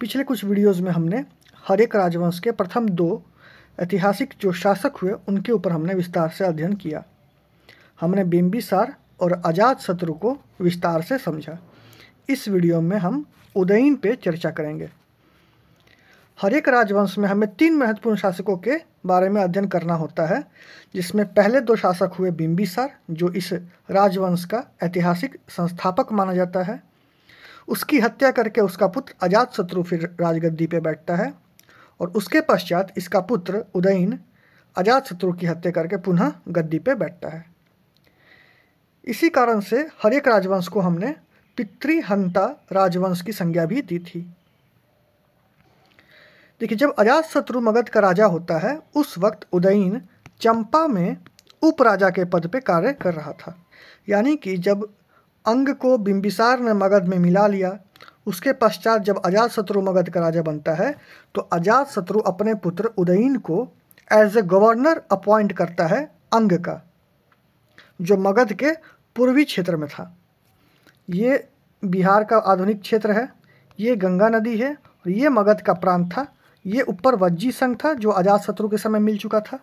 पिछले कुछ वीडियोज़ में हमने हर्यक राजवंश के प्रथम 2 ऐतिहासिक जो शासक हुए उनके ऊपर हमने विस्तार से अध्ययन किया। हमने बिंबिसार और अजातशत्रु को विस्तार से समझा। इस वीडियो में हम उदयन पे चर्चा करेंगे। हर्यक राजवंश में हमें 3 महत्वपूर्ण शासकों के बारे में अध्ययन करना होता है, जिसमें पहले 2 शासक हुए बिंबिसार जो इस राजवंश का ऐतिहासिक संस्थापक माना जाता है। उसकी हत्या करके उसका पुत्र अजातशत्रु फिर राजगद्दी पे बैठता है, और उसके पश्चात इसका पुत्र उदयन अजातशत्रु की हत्या करके पुनः गद्दी पे बैठता है। इसी कारण से हर्यक राजवंश को हमने पितृहंता राजवंश की संज्ञा भी दी थी। देखिए, जब अजातशत्रु मगध का राजा होता है उस वक्त उदयन चंपा में उपराजा के पद पे कार्य कर रहा था। यानी कि जब अंग को बिंबिसार ने मगध में मिला लिया, उसके पश्चात जब अजातशत्रु मगध का राजा बनता है तो अजातशत्रु अपने पुत्र उदयन को एज ए गवर्नर अपॉइंट करता है अंग का, जो मगध के पूर्वी क्षेत्र में था। ये बिहार का आधुनिक क्षेत्र है, ये गंगा नदी है, और ये मगध का प्रांत था। ये ऊपर वज्जी संघ था जो अजातशत्रु के समय मिल चुका था।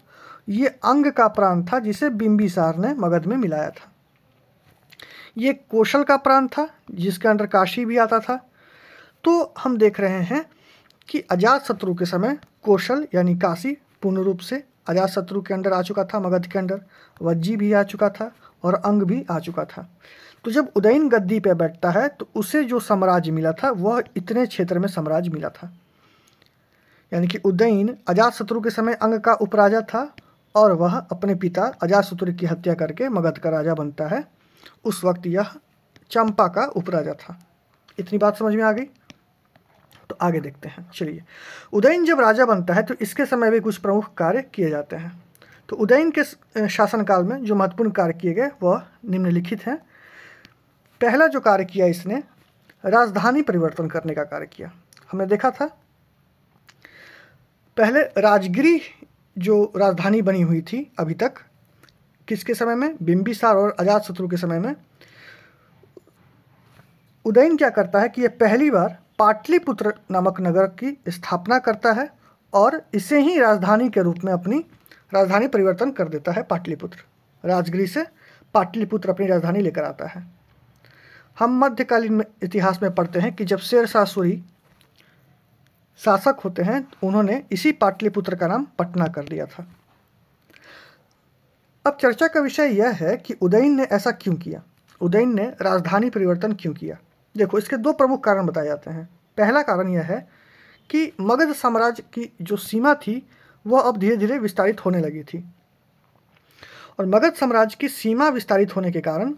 ये अंग का प्रांत था जिसे बिंबिसार ने मगध में मिलाया था। ये कौशल का प्रांत था जिसके अंदर काशी भी आता था। तो हम देख रहे हैं कि अजातशत्रु के समय कौशल यानी काशी पूर्ण रूप से अजातशत्रु के अंदर आ चुका था, मगध के अंदर वज्जी भी आ चुका था और अंग भी आ चुका था। तो जब उदयन गद्दी पे बैठता है तो उसे जो साम्राज्य मिला था वह इतने क्षेत्र में साम्राज्य मिला था। यानी कि उदयन अजातशत्रु के समय अंग का उपराजा था और वह अपने पिता अजातशत्रु की हत्या करके मगध का राजा बनता है। उस वक्त यह चंपा का उपराजा था। इतनी बात समझ में आ गई? तो आगे देखते हैं। चलिए, उदयन जब राजा बनता है तो इसके समय भी कुछ प्रमुख कार्य किए जाते हैं। तो उदयन के शासनकाल में जो महत्वपूर्ण कार्य किए गए वह निम्नलिखित हैं। पहला जो कार्य किया इसने, राजधानी परिवर्तन करने का कार्य किया। हमने देखा था पहले राजगिरी जो राजधानी बनी हुई थी अभी तक, किसके समय में, बिंबिसार और अजातशत्रु के समय में, उदयन क्या करता है कि यह पहली बार पाटलिपुत्र नामक नगर की स्थापना करता है और इसे ही राजधानी के रूप में अपनी राजधानी परिवर्तन कर देता है। पाटलिपुत्र, राजगिरी से पाटलिपुत्र अपनी राजधानी लेकर आता है। हम मध्यकालीन इतिहास में पढ़ते हैं कि जब शेरशाह सूरी शासक होते हैं तो उन्होंने इसी पाटलिपुत्र का नाम पटना कर दिया था। अब चर्चा का विषय यह है कि उदयन ने ऐसा क्यों किया, उदयन ने राजधानी परिवर्तन क्यों किया। देखो, इसके दो प्रमुख कारण बताए जाते हैं। पहला कारण यह है कि मगध साम्राज्य की जो सीमा थी वह अब धीरे धीरे विस्तारित होने लगी थी और मगध साम्राज्य की सीमा विस्तारित होने के कारण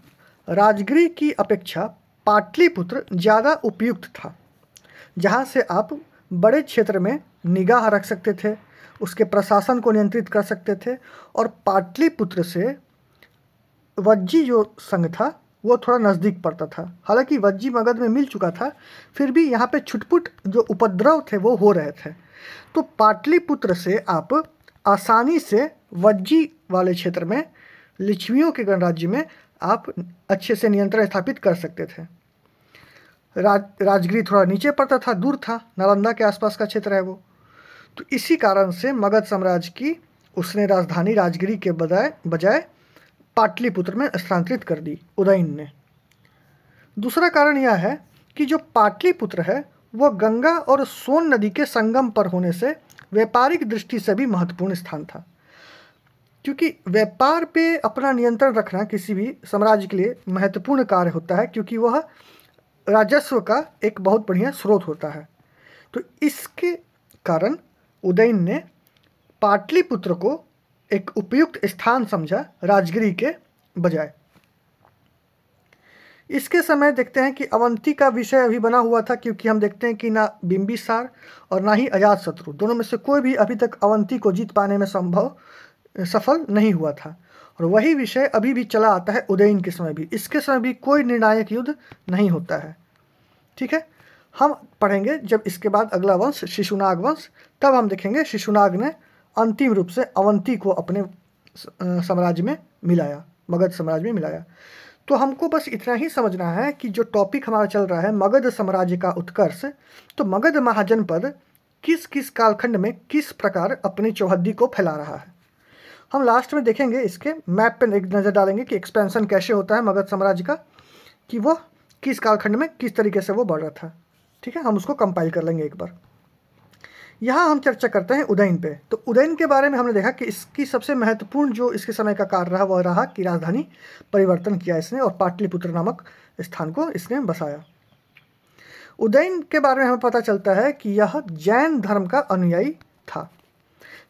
राजगिरी की अपेक्षा पाटलिपुत्र ज़्यादा उपयुक्त था, जहाँ से आप बड़े क्षेत्र में निगाह रख सकते थे, उसके प्रशासन को नियंत्रित कर सकते थे और पाटलिपुत्र से वज्जी जो संघ था वो थोड़ा नज़दीक पड़ता था। हालांकि वज्जी मगध में मिल चुका था, फिर भी यहाँ पे छुटपुट जो उपद्रव थे वो हो रहे थे। तो पाटलिपुत्र से आप आसानी से वज्जी वाले क्षेत्र में, लिच्छवियों के गणराज्य में आप अच्छे से नियंत्रण स्थापित कर सकते थे। राजगिरी थोड़ा नीचे पड़ता था, दूर था, नालंदा के आसपास का क्षेत्र है वो। तो इसी कारण से मगध साम्राज्य की उसने राजधानी राजगिरी के बजाय पाटलिपुत्र में स्थानांतरित कर दी उदयन ने। दूसरा कारण यह है कि जो पाटलिपुत्र है वह गंगा और सोन नदी के संगम पर होने से व्यापारिक दृष्टि से भी महत्वपूर्ण स्थान था, क्योंकि व्यापार पे अपना नियंत्रण रखना किसी भी साम्राज्य के लिए महत्वपूर्ण कार्य होता है, क्योंकि वह राजस्व का एक बहुत बढ़िया स्रोत होता है। तो इसके कारण उदयन ने पाटलिपुत्र को एक उपयुक्त स्थान समझा राजगिरी के बजाय। इसके समय देखते हैं कि अवंती का विषय अभी बना हुआ था, क्योंकि हम देखते हैं कि ना बिंबिसार और ना ही अजातशत्रु, दोनों में से कोई भी अभी तक अवंती को जीत पाने में सफल नहीं हुआ था। और वही विषय अभी भी चला आता है उदयन के समय भी। इसके समय भी कोई निर्णायक युद्ध नहीं होता है। ठीक है, हम पढ़ेंगे जब इसके बाद अगला वंश शिशुनाग वंश, तब हम देखेंगे शिशुनाग ने अंतिम रूप से अवंती को अपने साम्राज्य में मिलाया, मगध साम्राज्य में मिलाया। तो हमको बस इतना ही समझना है कि जो टॉपिक हमारा चल रहा है मगध साम्राज्य का उत्कर्ष, तो मगध महाजनपद किस किस कालखंड में किस प्रकार अपनी चौहद्दी को फैला रहा है। हम लास्ट में देखेंगे, इसके मैप पर एक नज़र डालेंगे कि एक्सपेंशन कैसे होता है मगध साम्राज्य का, कि वह किस कालखंड में किस तरीके से वो बढ़ रहा था। ठीक है, हम उसको कंपाइल कर लेंगे एक बार। यहाँ हम चर्चा करते हैं उदयन पे। तो उदयन के बारे में हमने देखा कि इसकी सबसे महत्वपूर्ण जो इसके समय का कार्य रहा वह रहा कि राजधानी परिवर्तन किया इसने और पाटलिपुत्र नामक स्थान को इसने बसाया। उदयन के बारे में हमें पता चलता है कि यह जैन धर्म का अनुयायी था।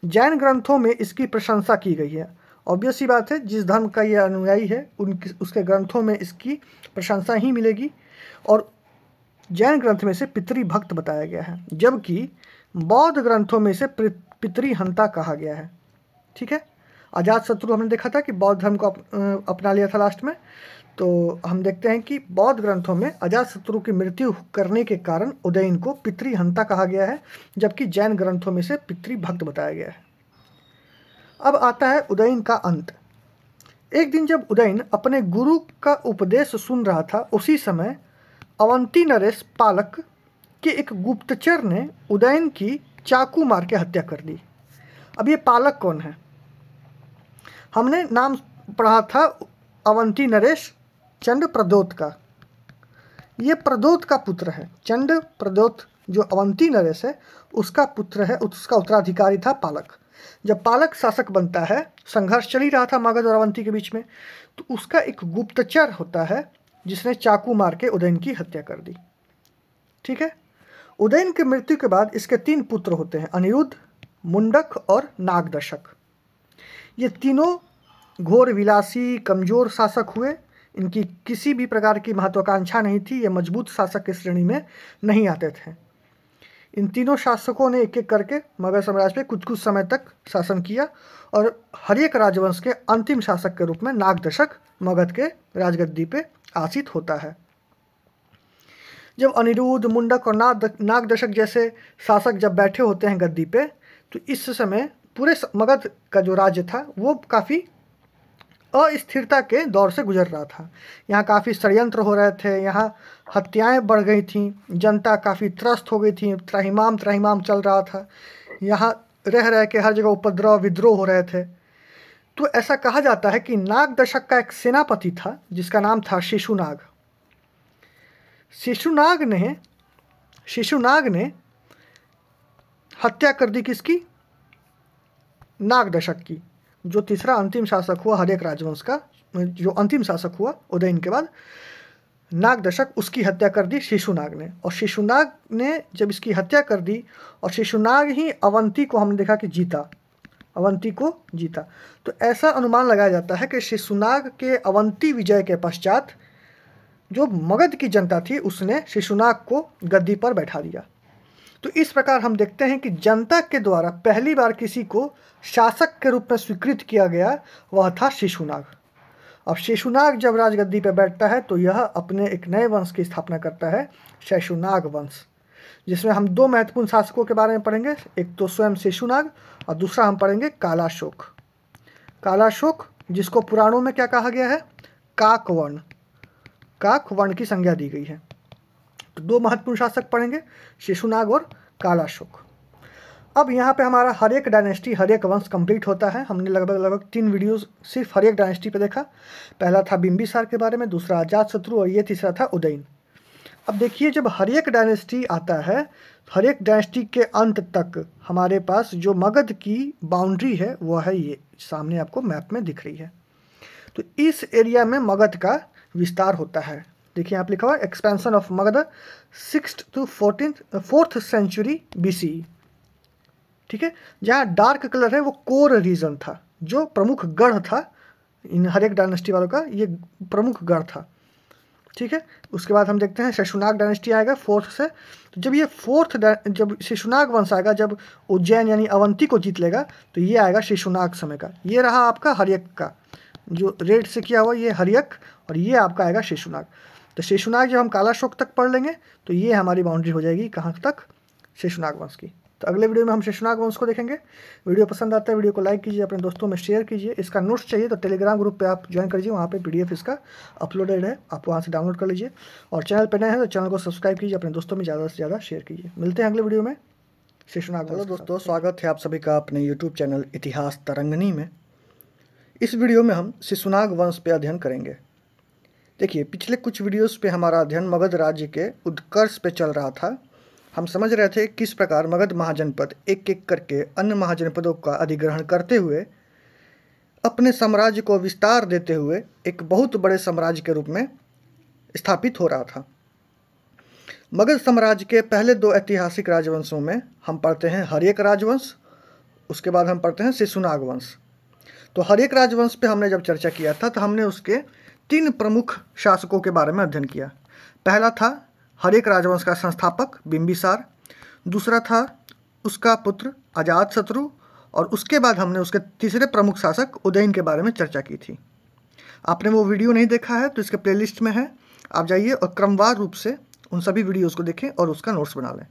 जैन ग्रंथों में इसकी प्रशंसा की गई है। ऑब्वियस सी बात है, जिस धर्म का यह अनुयायी है उसके ग्रंथों में इसकी प्रशंसा ही मिलेगी। और जैन ग्रंथ में से पितृभक्त बताया गया है, जबकि बौद्ध ग्रंथों में से पितृहंता कहा गया है। ठीक है, अजातशत्रु हमने देखा था कि बौद्ध धर्म को अपना लिया था लास्ट में। तो हम देखते हैं कि बौद्ध ग्रंथों में अजातशत्रु की मृत्यु करने के कारण उदयन को पितृहंता कहा गया है, जबकि जैन ग्रंथों में से पितृभक्त बताया गया है। अब आता है उदयन का अंत। एक दिन जब उदयन अपने गुरु का उपदेश सुन रहा था, उसी समय अवंती नरेश पालक के एक गुप्तचर ने उदयन की चाकू मार के हत्या कर दी। अब ये पालक कौन है? हमने नाम पढ़ा था अवंती नरेश चंड प्रदोत का। ये प्रदोत का पुत्र है। चंड प्रदोत जो अवंती नरेश है उसका पुत्र है, उसका उत्तराधिकारी था पालक। जब पालक शासक बनता है, संघर्ष चल ही रहा था मगध और अवंती के बीच में, तो उसका एक गुप्तचर होता है जिसने चाकू मार के उदयन की हत्या कर दी। ठीक है, उदयन की मृत्यु के बाद इसके 3 पुत्र होते हैं, अनिरुद्ध, मुंडक और नागदशक। ये तीनों घोर विलासी कमजोर शासक हुए। इनकी किसी भी प्रकार की महत्वाकांक्षा नहीं थी, ये मजबूत शासक की श्रेणी में नहीं आते थे। इन तीनों शासकों ने एक एक करके मगध साम्राज्य पे कुछ कुछ समय तक शासन किया और हर एक राजवंश के अंतिम शासक के रूप में नागदशक मगध के राजगद्दी पे आसीत होता है। जब अनिरुद्ध, मुंडक और नागदशक जैसे शासक जब बैठे होते हैं गद्दी पे, तो इस समय पूरे मगध का जो राज्य था वो काफ़ी अस्थिरता के दौर से गुजर रहा था। यहाँ काफ़ी षड्यंत्र हो रहे थे, यहाँ हत्याएं बढ़ गई थीं, जनता काफ़ी त्रस्त हो गई थी, त्राहिमाम त्राहिमाम चल रहा था, यहाँ रह रह के हर जगह उपद्रव विद्रोह हो रहे थे। तो ऐसा कहा जाता है कि नागदशक का एक सेनापति था जिसका नाम था शिशुनाग। शिशुनाग ने हत्या कर दी किसकी? नागदशक की, जो तीसरा अंतिम शासक हुआ हर्यक राजवंश का, जो अंतिम शासक हुआ उदयन के बाद नागदशक, उसकी हत्या कर दी शिशुनाग ने। और शिशुनाग ने जब इसकी हत्या कर दी और शिशुनाग ही अवंती को हमने देखा कि अवंती को जीता, तो ऐसा अनुमान लगाया जाता है कि शिशुनाग के अवंती विजय के पश्चात जो मगध की जनता थी उसने शिशुनाग को गद्दी पर बैठा दिया। तो इस प्रकार हम देखते हैं कि जनता के द्वारा पहली बार किसी को शासक के रूप में स्वीकृत किया गया, वह था शिशुनाग। अब शिशुनाग जब राजगद्दी पर बैठता है तो यह अपने एक नए वंश की स्थापना करता है, शिशुनाग वंश, जिसमें हम दो महत्वपूर्ण शासकों के बारे में पढ़ेंगे। एक तो स्वयं शिशुनाग और दूसरा हम पढ़ेंगे कालाशोक। कालाशोक जिसको पुराणों में क्या कहा गया है? काकवर्ण, काकवर्ण की संज्ञा दी गई है। तो दो महत्वपूर्ण शासक पढ़ेंगे, शिशुनाग और कालाशोक। अब यहाँ पे हमारा हर्यक डायनेस्टी, हर्यक वंश कंप्लीट होता है। हमने लगभग 3 वीडियोस सिर्फ हर्यक डायनेस्टी पे देखा। पहला था बिंबिसार के बारे में, दूसरा अजातशत्रु और ये तीसरा था उदयन। अब देखिए जब हर्यक डायनेस्टी आता है, हर्यक डायनेस्टी के अंत तक हमारे पास जो मगध की बाउंड्री है वो है ये सामने आपको मैप में दिख रही है। तो इस एरिया में मगध का विस्तार होता है। देखिए यहाँ पे लिखा हुआ expansion of Magadha 6th to 4th century BCE। ठीक है, जहाँ डार्क कलर है वो कोर रीजन था, जो प्रमुख गढ़ था इन हर्यक डायनेस्टी वालों का, ये प्रमुख गढ़ था। ठीक है, उसके बाद हम देखते हैं शिशुनाग डायनेस्टी आएगा 4th से। तो जब ये जब शिशुनाग वंश आएगा, जब उज्जैन यानी अवंती को जीत लेगा, तो ये आएगा शिशुनाग समय का। ये रहा आपका हर्यक का, जो रेड से किया हुआ ये हर्यक, और ये आपका आएगा शिशुनाग। तो शिशुनाग जब हम कालाशोक तक पढ़ लेंगे तो ये हमारी बाउंड्री हो जाएगी कहाँ तक? शिशुनाग वंश की। तो अगले वीडियो में हम शिशुनाग वंश को देखेंगे। वीडियो पसंद आता है वीडियो को लाइक कीजिए, अपने दोस्तों में शेयर कीजिए। इसका नोट्स चाहिए तो टेलीग्राम ग्रुप पे आप ज्वाइन करिए, वहाँ पे PDF इसका अपलोडेड है, आप वहाँ से डाउनलोड कर लीजिए। और चैनल पर नए हैं तो चैनल को सब्सक्राइब कीजिए, अपने दोस्तों में ज़्यादा से ज़्यादा शेयर कीजिए। मिलते हैं अगले वीडियो में शिशुनाग। हेलो दोस्तों, स्वागत है आप सभी का अपने यूट्यूब चैनल इतिहास तरंगनी में। इस वीडियो में हम शिशुनाग वंश पे अध्ययन करेंगे। देखिए पिछले कुछ वीडियोस पे हमारा अध्ययन मगध राज्य के उत्कर्ष पे चल रहा था। हम समझ रहे थे किस प्रकार मगध महाजनपद एक एक करके अन्य महाजनपदों का अधिग्रहण करते हुए अपने साम्राज्य को विस्तार देते हुए एक बहुत बड़े साम्राज्य के रूप में स्थापित हो रहा था। मगध साम्राज्य के पहले 2 ऐतिहासिक राजवंशों में हम पढ़ते हैं हर्यक राजवंश, उसके बाद हम पढ़ते हैं शिशुनाग वंश। तो हर्यक राजवंश पे हमने जब चर्चा किया था तो हमने उसके 3 प्रमुख शासकों के बारे में अध्ययन किया। पहला था हर्यक राजवंश का संस्थापक बिंबिसार, दूसरा था उसका पुत्र अजातशत्रु, और उसके बाद हमने उसके तीसरे प्रमुख शासक उदयन के बारे में चर्चा की थी। आपने वो वीडियो नहीं देखा है तो इसके प्लेलिस्ट में है, आप जाइए और क्रमवार रूप से उन सभी वीडियोस को देखें और उसका नोट्स बना लें।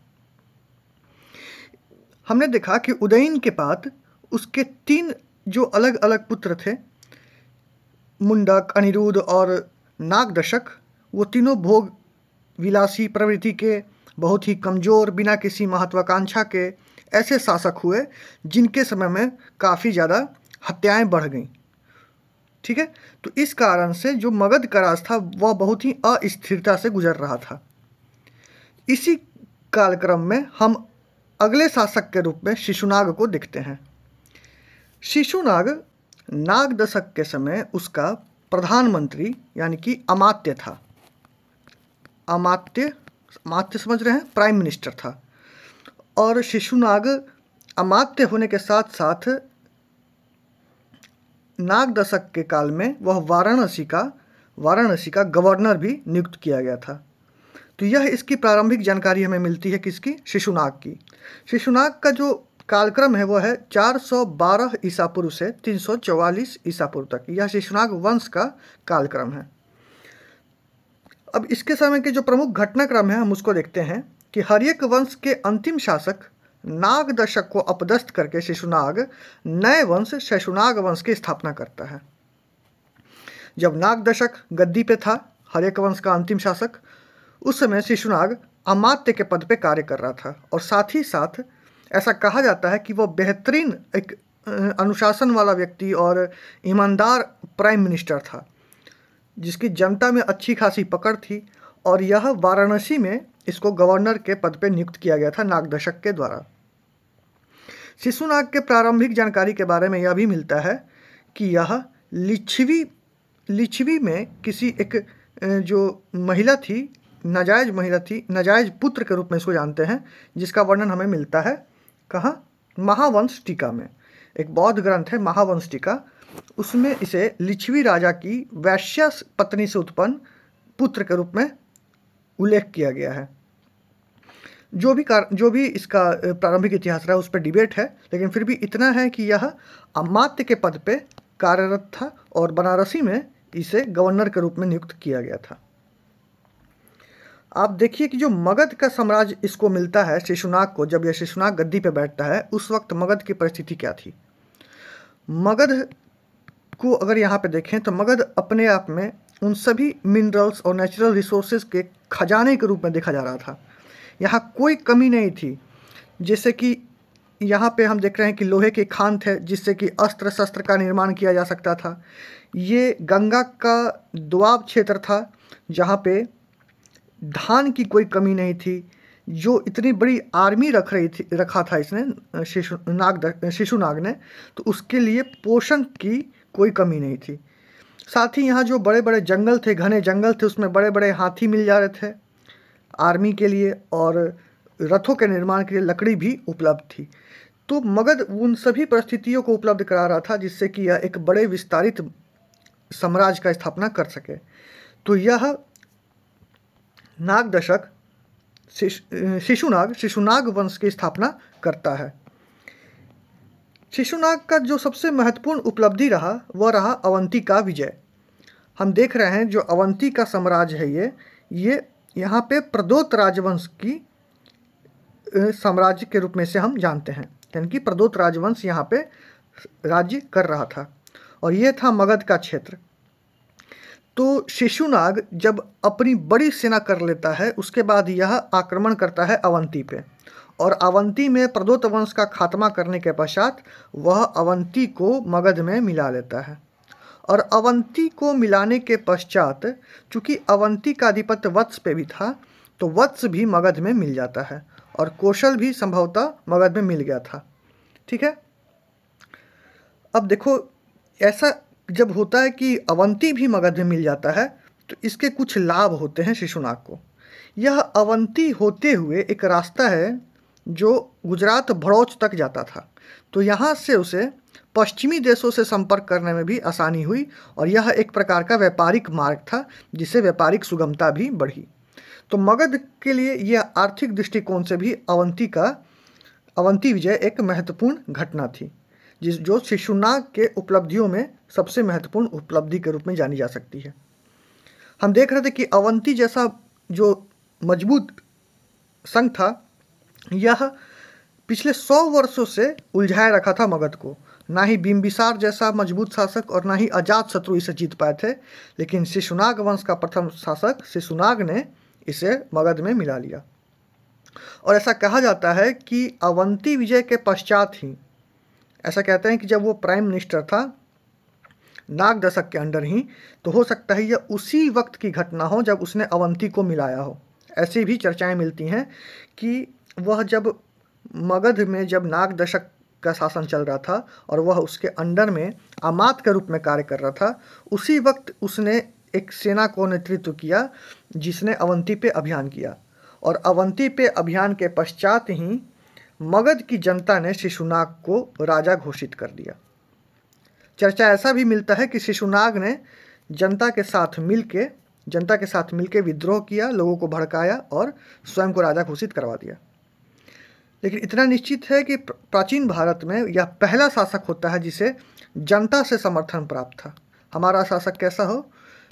हमने देखा कि उदयन के बाद उसके 3 जो अलग अलग पुत्र थे, मुंडक, अनिरुद्ध और नागदशक, वो तीनों भोग विलासी प्रवृत्ति के, बहुत ही कमज़ोर, बिना किसी महत्वाकांक्षा के ऐसे शासक हुए जिनके समय में काफ़ी ज़्यादा हत्याएं बढ़ गईं। ठीक है, तो इस कारण से जो मगध का राज था वह बहुत ही अस्थिरता से गुजर रहा था। इसी कालक्रम में हम अगले शासक के रूप में शिशुनाग को देखते हैं। शिशुनाग नागदशक के समय उसका प्रधानमंत्री यानी कि अमात्य था। अमात्य समझ रहे हैं, प्राइम मिनिस्टर था। और शिशुनाग अमात्य होने के साथ साथ नागदशक के काल में वह वाराणसी का गवर्नर भी नियुक्त किया गया था। तो यह इसकी प्रारंभिक जानकारी हमें मिलती है किसकी? शिशुनाग की। शिशुनाग का जो कालक्रम है वह है 412 ईसा पूर्व से 344 ईसा पूर्व तक। यह शिशुनाग वंश का कालक्रम है। अब इसके समय के जो प्रमुख घटनाक्रम है हम उसको देखते हैं कि हर्यक वंश के अंतिम शासक नागदशक को अपदस्थ करके शिशुनाग नए वंश शिशुनाग वंश की स्थापना करता है। जब नागदशक गद्दी पे था, हर्यक वंश का अंतिम शासक, उस समय शिशुनाग अमात्य के पद पे कार्य कर रहा था और साथ ही साथ ऐसा कहा जाता है कि वो बेहतरीन एक अनुशासन वाला व्यक्ति और ईमानदार प्राइम मिनिस्टर था जिसकी जनता में अच्छी खासी पकड़ थी, और यह वाराणसी में इसको गवर्नर के पद पे नियुक्त किया गया था नागदशक के द्वारा। शिशुनाग के प्रारंभिक जानकारी के बारे में यह भी मिलता है कि यह लिच्छवी में किसी एक जो महिला थी, नाजायज पुत्र के रूप में इसको जानते हैं, जिसका वर्णन हमें मिलता है कहाँ, महावंश टीका में। एक बौद्ध ग्रंथ है महावंश टीका, उसमें इसे लिच्छवी राजा की वैश्या पत्नी से उत्पन्न पुत्र के रूप में उल्लेख किया गया है। जो भी इसका प्रारंभिक इतिहास रहा उस पर डिबेट है, लेकिन फिर भी इतना है कि यह अमात्य के पद पे कार्यरत था और बनारसी में इसे गवर्नर के रूप में नियुक्त किया गया था। आप देखिए कि जो मगध का साम्राज्य इसको मिलता है शिशुनाग को, जब यह शिशुनाग गद्दी पे बैठता है, उस वक्त मगध की परिस्थिति क्या थी। मगध को अगर यहाँ पे देखें तो मगध अपने आप में उन सभी मिनरल्स और नेचुरल रिसोर्सेज के खजाने के रूप में देखा जा रहा था। यहाँ कोई कमी नहीं थी। जैसे कि यहाँ पे हम देख रहे हैं कि लोहे के खान थे जिससे कि अस्त्र शस्त्र का निर्माण किया जा सकता था। ये गंगा का दोआब क्षेत्र था जहाँ पे धान की कोई कमी नहीं थी। जो इतनी बड़ी आर्मी रखा था इसने शिशुनाग ने, तो उसके लिए पोषण की कोई कमी नहीं थी। साथ ही यहाँ जो बड़े बड़े जंगल थे, घने जंगल थे, उसमें बड़े बड़े हाथी मिल जा रहे थे आर्मी के लिए, और रथों के निर्माण के लिए लकड़ी भी उपलब्ध थी। तो मगध उन सभी परिस्थितियों को उपलब्ध करा रहा था जिससे कि यह एक बड़े विस्तारित साम्राज्य का स्थापना कर सके। तो यह नागदशक शिशुनाग वंश की स्थापना करता है। शिशुनाग का जो सबसे महत्वपूर्ण उपलब्धि रहा वह रहा अवंती का विजय। हम देख रहे हैं जो अवंती का साम्राज्य है ये यहाँ पे प्रदोत राजवंश की साम्राज्य के रूप में से हम जानते हैं, यानी कि प्रदोत राजवंश यहाँ पे राज्य कर रहा था और ये था मगध का क्षेत्र। तो शिशुनाग जब अपनी बड़ी सेना कर लेता है उसके बाद यह आक्रमण करता है अवंती पे, और अवंती में प्रदोत वंश का खात्मा करने के पश्चात वह अवंती को मगध में मिला लेता है। और अवंती को मिलाने के पश्चात चूँकि अवंती का आधिपत्य वत्स पे भी था, तो वत्स भी मगध में मिल जाता है और कौशल भी संभवतः मगध में मिल गया था। ठीक है, अब देखो ऐसा जब होता है कि अवंती भी मगध में मिल जाता है तो इसके कुछ लाभ होते हैं शिशुनाग को। यह अवंती होते हुए एक रास्ता है जो गुजरात भड़ौच तक जाता था, तो यहाँ से उसे पश्चिमी देशों से संपर्क करने में भी आसानी हुई और यह एक प्रकार का व्यापारिक मार्ग था जिससे व्यापारिक सुगमता भी बढ़ी। तो मगध के लिए यह आर्थिक दृष्टिकोण से भी अवंती विजय एक महत्वपूर्ण घटना थी जो शिशुनाग के उपलब्धियों में सबसे महत्वपूर्ण उपलब्धि के रूप में जानी जा सकती है। हम देख रहे थे कि अवंती जैसा जो मजबूत संघ था यह पिछले 100 वर्षों से उलझाए रखा था मगध को। ना ही बिंबिसार जैसा मजबूत शासक और ना ही अजात शत्रु इसे जीत पाए थे, लेकिन शिशुनाग वंश का प्रथम शासक शिशुनाग ने इसे मगध में मिला लिया। और ऐसा कहा जाता है कि अवंती विजय के पश्चात ही, ऐसा कहते हैं कि जब वो प्राइम मिनिस्टर था नागदशक के अंडर ही, तो हो सकता है यह उसी वक्त की घटना हो जब उसने अवंती को मिलाया हो। ऐसी भी चर्चाएं मिलती हैं कि वह जब मगध में जब नागदशक का शासन चल रहा था और वह उसके अंडर में अमात्य के रूप में कार्य कर रहा था, उसी वक्त उसने एक सेना को नेतृत्व किया जिसने अवंती पे अभियान किया, और अवंती पे अभियान के पश्चात ही मगध की जनता ने शिशुनाग को राजा घोषित कर दिया। चर्चा ऐसा भी मिलता है कि शिशुनाग ने जनता के साथ मिलके विद्रोह किया, लोगों को भड़काया और स्वयं को राजा घोषित करवा दिया। लेकिन इतना निश्चित है कि प्राचीन भारत में यह पहला शासक होता है जिसे जनता से समर्थन प्राप्त था। हमारा शासक कैसा हो?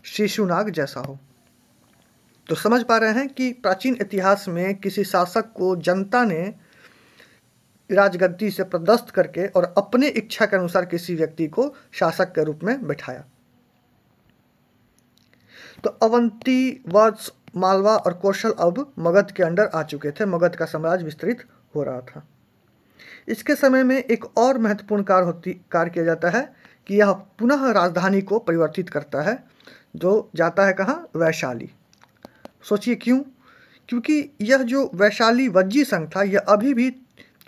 शिशुनाग जैसा हो। तो समझ पा रहे हैं कि प्राचीन इतिहास में किसी शासक को जनता ने राजगद्दी से पदस्थ करके और अपने इच्छा के अनुसार किसी व्यक्ति को शासक के रूप में बैठाया। तो अवंती, वत्स, मालवा और कौशल अब मगध के अंडर आ चुके थे। मगध का साम्राज्य विस्तृत हो रहा था। इसके समय में एक और महत्वपूर्ण कार्य किया जाता है कि यह पुनः राजधानी को परिवर्तित करता है, जो जाता है कहाँ? वैशाली। सोचिए क्यों? क्योंकि यह जो वैशाली वज्जी संघ था, यह अभी भी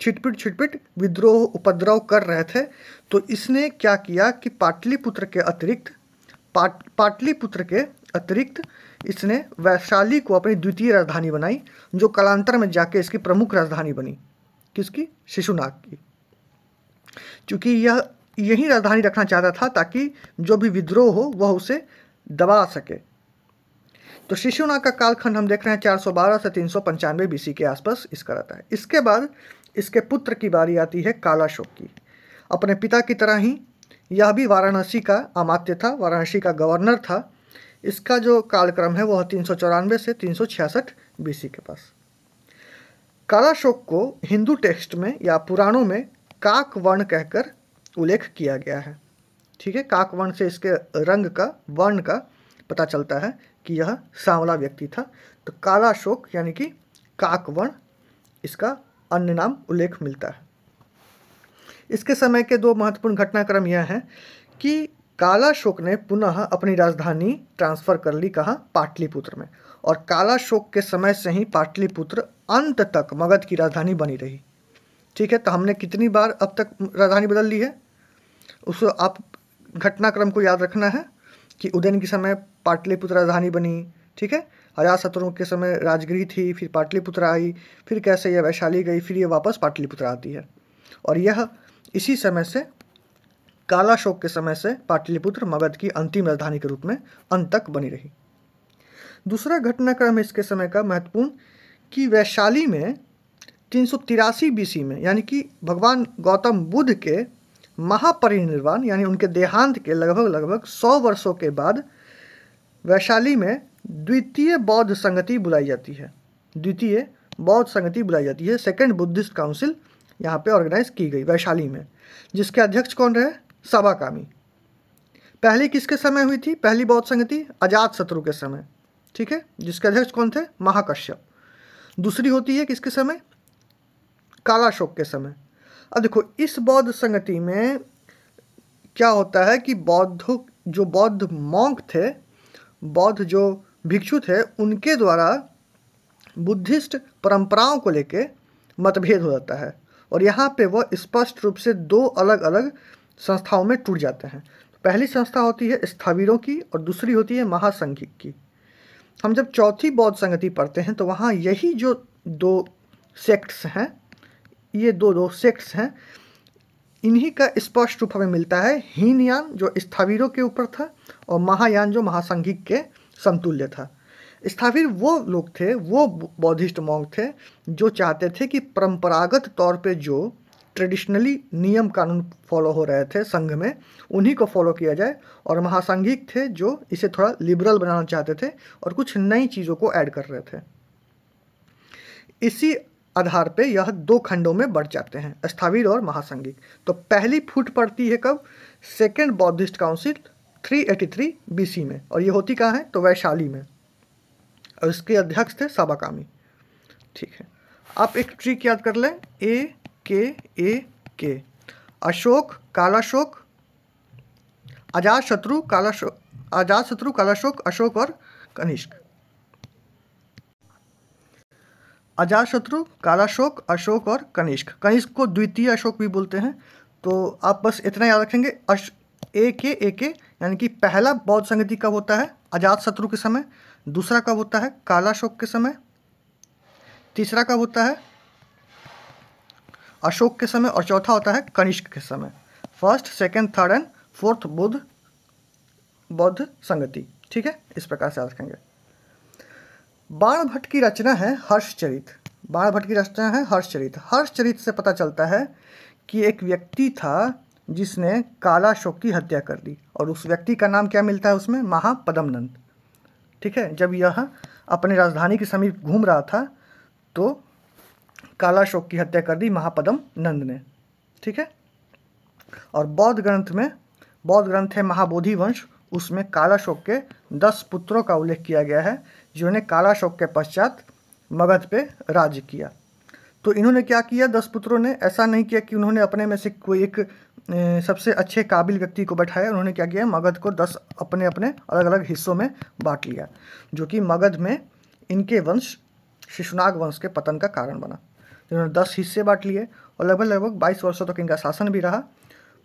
छिटपिट विद्रोह उपद्रव कर रहे थे। तो इसने क्या किया कि पाटलिपुत्र के अतिरिक्त इसने वैशाली को अपनी द्वितीय राजधानी बनाई, जो कालांतर में जाके इसकी प्रमुख राजधानी बनी। किसकी? शिशुनाग की। क्योंकि यह यही राजधानी रखना चाहता था ताकि जो भी विद्रोह हो वह उसे दबा सके। तो शिशुनाग का कालखंड हम देख रहे हैं 412 से 395 बीसी के आसपास इसका रहता है। इसके बाद इसके पुत्र की बारी आती है कालाशोक की। अपने पिता की तरह ही यह भी वाराणसी का अमात्य था, वाराणसी का गवर्नर था। इसका जो कालक्रम है वह 394 से 366 बीसी के पास। कालाशोक को हिंदू टेक्स्ट में या पुराणों में काक वर्ण कहकर उल्लेख किया गया है। ठीक है, काक वर्ण से इसके रंग का, वर्ण का पता चलता है कि यह सांवला व्यक्ति था। तो कालाशोक यानी कि काक वर्ण, इसका अन्य नाम उल्लेख मिलता है। इसके समय के दो महत्वपूर्ण घटनाक्रम यह हैं कि कालाशोक ने पुनः अपनी राजधानी ट्रांसफर कर ली कहाँ? पाटलिपुत्र में। और कालाशोक के समय से ही पाटलिपुत्र अंत तक मगध की राजधानी बनी रही। ठीक है, तो हमने कितनी बार अब तक राजधानी बदल ली है, उसको आप घटनाक्रम को याद रखना है कि उदयन के समय पाटलिपुत्र राजधानी बनी। ठीक है, अजातशत्रु के समय राजगिरी थी, फिर पाटलिपुत्र आई, फिर कैसे यह वैशाली गई, फिर ये वापस पाटलिपुत्र आती है। और यह इसी समय से, कालाशोक के समय से पाटलिपुत्र मगध की अंतिम राजधानी के रूप में अंत तक बनी रही। दूसरा घटनाक्रम इसके समय का महत्वपूर्ण कि वैशाली में 383 बीसी में, यानी कि भगवान गौतम बुद्ध के महापरिनिर्वाण यानी उनके देहांत के लगभग 100 वर्षों के बाद वैशाली में द्वितीय बौद्ध संगति बुलाई जाती है। द्वितीय बौद्ध संगति बुलाई जाती है। सेकेंड बुद्धिस्ट काउंसिल यहाँ पे ऑर्गेनाइज की गई वैशाली में, जिसके अध्यक्ष कौन रहे? सबाकामी। पहली किसके समय हुई थी पहली बौद्ध संगति? अजातशत्रु के समय। ठीक है, जिसके अध्यक्ष कौन थे? महाकश्यप। दूसरी होती है किसके समय? कालाशोक के समय। अब देखो, इस बौद्ध संगति में क्या होता है कि बौद्ध मॉन्क थे, बौद्ध जो भिक्षु थे, उनके द्वारा बुद्धिस्ट परंपराओं को लेके मतभेद हो जाता है। और यहाँ पे वह स्पष्ट रूप से दो अलग अलग संस्थाओं में टूट जाते हैं। पहली संस्था होती है स्थविरों की और दूसरी होती है महासंघिक की। हम जब चौथी बौद्ध संगति पढ़ते हैं तो वहाँ यही जो दो सेक्ट्स हैं, ये दो सेक्ट्स हैं, इन्हीं का स्पष्ट रूप हमें मिलता है। हीनयान जो स्थविरों के ऊपर था और महायान जो महासंघिक के समतुल्य था। स्थाविर वो लोग थे, वो बौद्धिस्ट मॉन्क थे जो चाहते थे कि परंपरागत तौर पे जो ट्रेडिशनली नियम कानून फॉलो हो रहे थे संघ में, उन्हीं को फॉलो किया जाए। और महासंघिक थे जो इसे थोड़ा लिबरल बनाना चाहते थे और कुछ नई चीज़ों को ऐड कर रहे थे। इसी आधार पे यह दो खंडों में बढ़ जाते हैं, स्थाविर और महासंघिक। तो पहली फूट पड़ती है कब? सेकेंड बौद्धिस्ट काउंसिल 383 बीसी में, और ये होती कहाँ है? तो वैशाली में। और इसके अध्यक्ष थे सबाकामी। ठीक है, आप एक ट्रिक याद कर लें, A अशोक, कालाशोक, अजातशत्रु, कालाशोक, अशोक और कनिष्क। अजातशत्रु, कालाशोक, अशोक और कनिष्क। कनिष्क को द्वितीय अशोक भी बोलते हैं। तो आप बस इतना याद रखेंगे, A यानी कि पहला बौद्ध संगति कब होता है? अजातशत्रु के समय। दूसरा कब होता है? कालाशोक के समय। तीसरा कब होता है? अशोक के समय। और चौथा होता है कनिष्क के समय। First, second, third and fourth बौद्ध संगति। ठीक है, इस प्रकार से याद रखेंगे। बाणभट्ट की रचना है हर्षचरित। बाणभट्ट की रचना है हर्षचरित। हर्षचरित से पता चलता है कि एक व्यक्ति था जिसने कालाशोक की हत्या कर दी, और उस व्यक्ति का नाम क्या मिलता है उसमें? महापद्मनंद। ठीक है, जब यह अपने राजधानी के समीप घूम रहा था तो कालाशोक की हत्या कर दी महापद्म नंद ने। ठीक है। और बौद्ध ग्रंथ है महाबोधि वंश, उसमें कालाशोक के 10 पुत्रों का उल्लेख किया गया है जिन्होंने कालाशोक के पश्चात मगध पे राज्य किया। तो इन्होंने क्या किया, 10 पुत्रों ने ऐसा नहीं किया कि उन्होंने अपने में से कोई एक सबसे अच्छे काबिल व्यक्ति को बैठाया। उन्होंने क्या किया, मगध को 10 अपने अपने अलग अलग हिस्सों में बांट लिया, जो कि मगध में इनके वंश शिशुनाग वंश के पतन का कारण बना। इन्होंने 10 हिस्से बांट लिए और लगभग 22 वर्षों तक इनका शासन भी रहा।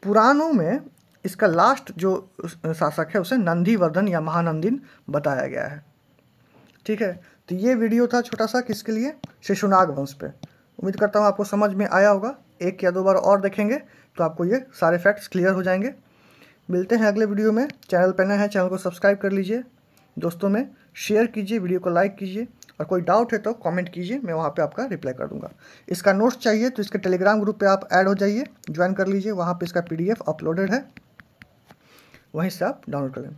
पुराणों में इसका लास्ट जो शासक है उसे नंदीवर्धन या महानंदिन बताया गया है। ठीक है। तो ये वीडियो था छोटा सा किसके लिए, शिशुनाग वंश पे। उम्मीद करता हूँ आपको समझ में आया होगा। एक या दो बार और देखेंगे तो आपको ये सारे फैक्ट्स क्लियर हो जाएंगे। मिलते हैं अगले वीडियो में। चैनल पर नए हैं, चैनल को सब्सक्राइब कर लीजिए, दोस्तों में शेयर कीजिए, वीडियो को लाइक कीजिए, और कोई डाउट है तो कमेंट कीजिए, मैं वहाँ पे आपका रिप्लाई कर दूंगा। इसका नोट्स चाहिए तो इसके टेलीग्राम ग्रुप पे आप ऐड हो जाइए, ज्वाइन कर लीजिए, वहाँ पे इसका PDF अपलोडेड है, वहीं से आप डाउनलोड कर लें।